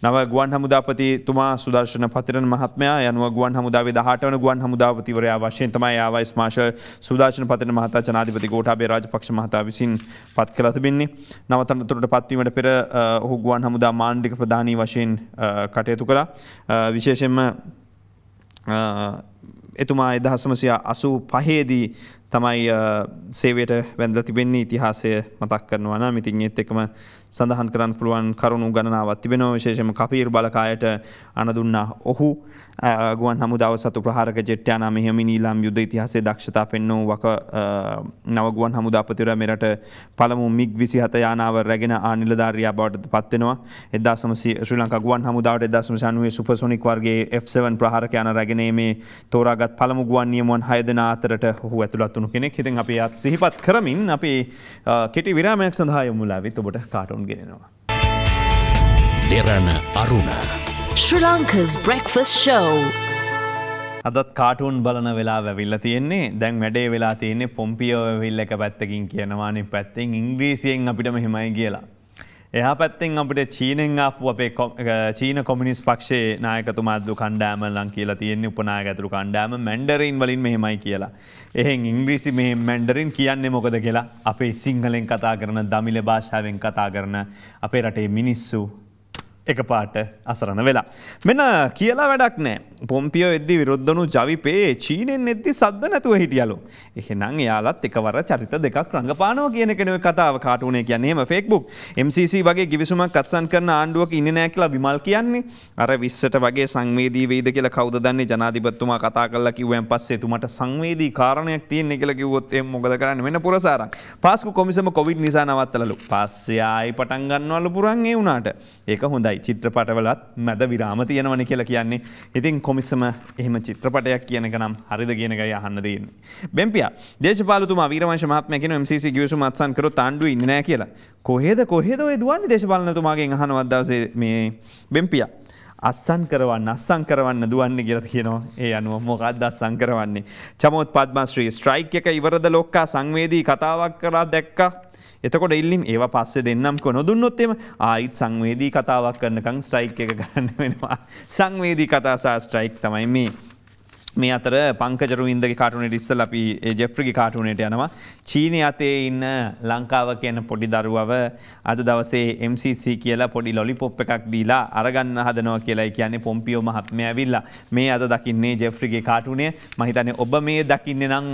නව ගුවන් හමුදාපතිතුමා සුදර්ශන පතිරණ මහත්මයා යනුව ගුවන් හමුදාවේ 18 වන ගුවන් හමුදාපතිවරයා වශයෙන් තමයි ආ වයිස් මාර්ෂල් සුදර්ශන පතිරණ මහතා ජනාධිපති ගෝඨාභය රාජපක්ෂ මහතා විසින් පත් කළ තිබෙන්නේ. නව තනතුරට පත්වීමට පෙර ඔහු ගුවන් හමුදා මාණ්ඩික ප්‍රධානී වශයෙන් කටයුතු කළා. විශේෂයෙන්ම එතුමා 1985 දී තමයි සේවයට වැඳලා තිබෙන්නේ. ඉතිහාසය මතක් කරනවා නම් ඉතින් ඒත් එක්කම සඳහන් කරන්න පුළුවන් කරුණු ගණනාවක් තිබෙනවා. විශේෂයෙන්ම කපීර් බලකායට අණ දුන්නා ඔහු. ගුවන් හමුදාව සතු ප්‍රහාරක ජෙට් යානා මෙහෙයුම් නීලම් යුද්ධ ඉතිහාසයේ දක්ෂතා පෙන්වූ වක නව ගුවන් හමුදාපතිවරයා මෙරට පළමු මිග් 27 යානාව රැගෙන නිලධාරියා බවට පත් වෙනවා. 1900 ශ්‍රී ලංකා ගුවන් හමුදාවට 1990 සුපර්සොනික් වර්ගයේ F7 ප්‍රහාරක යාන රැගෙනීමේ තෝරාගත් පළමු ගුවන් නියමුවන් 6 දෙනා අතරට ඔහු ඇතුළත් වුණු කෙනෙක්. ඉතින් අපි අත් සිහිපත් කරමින් අපි කෙටි විරාමයක් සඳහා යමුලා විත් ඔබට කාටුන් ගෙනෙනවා. දෙරණ අරුණ Sri Lanka's breakfast show. අදත් කාටුන් බලන වෙලාව ඇවිල්ලා තියෙන්නේ. දැන් වැඩේ වෙලා තියෙන්නේ පොම්පියෝ ඇවිල්ලා එක පැත්තකින් කියනවා අනිත් පැත්තෙන් ඉංග්‍රීසියෙන් අපිට මෙහෙමයි කියලා. එහා පැත්තෙන් අපිට චීනෙන් ආපු අපේ චීන කොමියුනිස්ට් පක්ෂයේ නායකතුමා අද්දු කණ්ඩායම ලං කියලා තියෙන්නේ උපනායක ඇතුළු කණ්ඩායම මැන්ඩරින් වලින් මෙහෙමයි කියලා. එහෙන් ඉංග්‍රීසි මේ මැන්ඩරින් කියන්නේ මොකද කියලා අපේ සිංහලෙන් කතා කරන දමිළ භාෂාවෙන් කතා කරන අපේ රටේ මිනිස්සු එකපාරට අසරණ වෙලා. මෙන්න කියලා වැඩක් නැහැ. පොම්පියෝ එද්දි විරුද්ධණු ජවිපේ චීනෙන් එද්දි සද්ද නැතුව හිටියලු. එහෙනම් එයාලත් එකවර චරිත දෙකක් රංගපානවා කියන එක නෙවෙයි කතාව. කාටුනේ කියන්නේ එහෙම Facebook MCC වගේ givisුමක් අත්සන් කරන ආණ්ඩුවක ඉන්නේ නැහැ කියලා විමල් කියන්නේ. අර 20ට වගේ සංවේදී වෙයිද කියලා කවුද දන්නේ? ජනාධිපතිතුමා කතා කරලා කිව්වෙන් පස්සේ තුමට සංවේදී කාරණයක් තියෙන්නේ කියලා කිව්වොත් එහෙනම් මොකද කරන්නේ? මෙන්න පුරසාරක්. පාස්කු කොමිසම කොවිඩ් නිසා නවත්තලලු. පස්සේ ආයි පටන් ගන්නවලු පුරන් ඒ වුණාට. ඒක හොඳයි. චිත්‍රපටවලත් මැද විරාම තියෙනවනේ කියලා කියන්නේ. ඉතින් කොමිසම එහෙම චිත්‍රපටයක් කියන එක නම් හරිද කියන එකයි අහන්න තියෙන්නේ. බෙම්පියා දේශපාලතුමා වීරවංශ මහත්මයා කියන MCC ගිවිසුම අත්සන් කරොත් ආණ්ඩුවේ ඉන්නේ නැහැ කියලා. කොහෙද ඔය දුවන්නේ දේශපාලනතුමාගෙන් අහනවත් දවසේ මේ බෙම්පියා අස්සන් කරවන්න දුවන්නේ කියලා කියනවා. ඒ අනුව මොකක්ද අස්සන් කරවන්නේ? චමෝත් පද්මශ්‍රී ස්ට්‍රයික් එක ඉවරද ලොක්කා සංවේදී කතාවක් කරලා දැක්කා. එතකොට ඉල්ලීම් ඒවා පස්සේ දෙන්නම් කො නොදුන්නොත් එම ආයිත් සංවේදී කතාවක් කරනකම් ස්ට්‍රයික් එක කරන්න වෙනවා. සංවේදී කතා සහ ස්ට්‍රයික් තමයි මේ අතර පංකජ රුවින්දගේ කාටුනේට ඉස්සෙල්ලා අපි ජෙෆ්රිගේ කාටුනේට යනවා. චීනයේ අතේ ඉන්න ලංකාව කියන පොඩි දරුවව අද දවසේ MCC කියලා පොඩි ලොලිපොප් එකක් දීලා අරගන්න හදනවා කියලායි කියන්නේ පොම්පියෝ මහත්මයා ඇවිල්ලා. මේ අද දකින්නේ ජෙෆ්රිගේ කාටුනේ. මම හිතන්නේ ඔබ මේ දකින්නේ නම්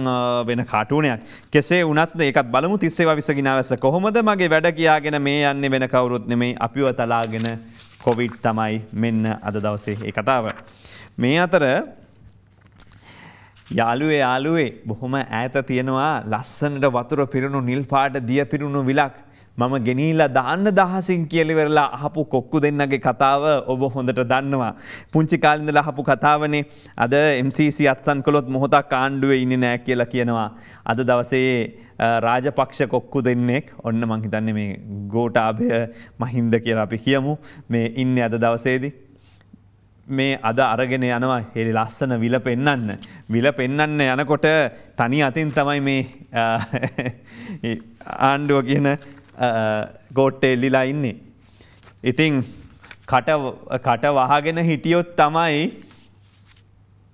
වෙන කාටුනයක්. කෙසේ වුණත් ඒකත් බලමු 30 විසගිනාවැස්ස කොහොමද මගේ වැඩ කියාගෙන මේ යන්නේ වෙන කවුරුත් නෙමෙයි අපිව තලාගෙන කොවිඩ් තමයි මෙන්න අද දවසේ ඒ කතාව. මේ අතර යාළුවේ බොහොම ඈත තියෙනවා ලස්සනට වතුර පිරුණු නිල් පාට දිය පිරුණු විලක් මම ගෙනිහිලා දාන්න දහසින් කියලා ඉවරලා අහපු කොක්කු දෙන්නගේ කතාව ඔබ හොඳට දන්නවා. පුංචි කාලේ ඉඳලා අහපු කතාවනේ. අද MCC අත්සන් කළොත් මොහොතක් ආණ්ඩුවේ ඉන්නේ නැහැ කියලා කියනවා. අද දවසේ රාජපක්ෂ කොක්කු දෙන්නෙක් ඔන්න මං හිතන්නේ මේ ගෝඨාභය මහින්ද කියලා අපි කියමු මේ ඉන්නේ අද දවසේදී. මේ අද අරගෙන යනවා හේලි ලස්සන විල පෙන්නන්න යනකොට තනි අතින් තමයි මේ ආණ්ඩුව කියන ගෝට්ටේ එල්ලිලා ඉන්නේ. ඉතින් කට වහගෙන හිටියොත් තමයි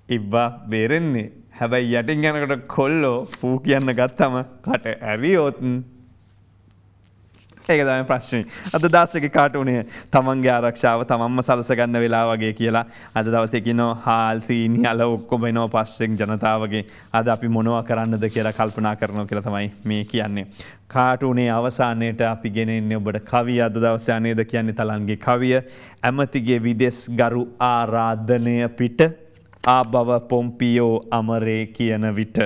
ඉබ්බා බේරෙන්නේ. හැබැයි යටින් යනකොට කොල්ලෝ පූ කියන්න ගත්තම කට ඇරියොත් ඒක තමයි ප්‍රශ්නේ. අද දාසගේ කාටුනේ තමන්ගේ ආරක්ෂාව තමන්ම සලස ගන්න වෙලාව වගේ කියලා අද දවසේ කියනවා හාල් සීනි අල ඔක්කොම එනවා පස්සෙන් ජනතාවගේ. අද අපි මොනවා කරන්නද කියලා කල්පනා කරනවා කියලා තමයි මේ කියන්නේ. කාටුනේ අවසානයේට අපි ගෙනෙන්නේ ඔබට කවිය අද දවසේ අනේද කියන්නේ තලන්ගේ කවිය. ඇමතිගේ විදෙස් ගරු ආරාධනය පිට ආබව පොම්පියෝ අමරේ කියන විට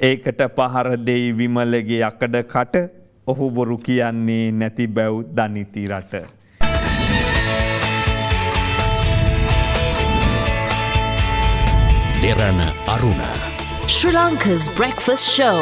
ඒකට පහර දෙයි විමලගේ යකඩ කට ඔහු බොරු කියන්නේ නැති බැව් දනිති රට. දෙරණ අරුණ Sri Lanka's breakfast show.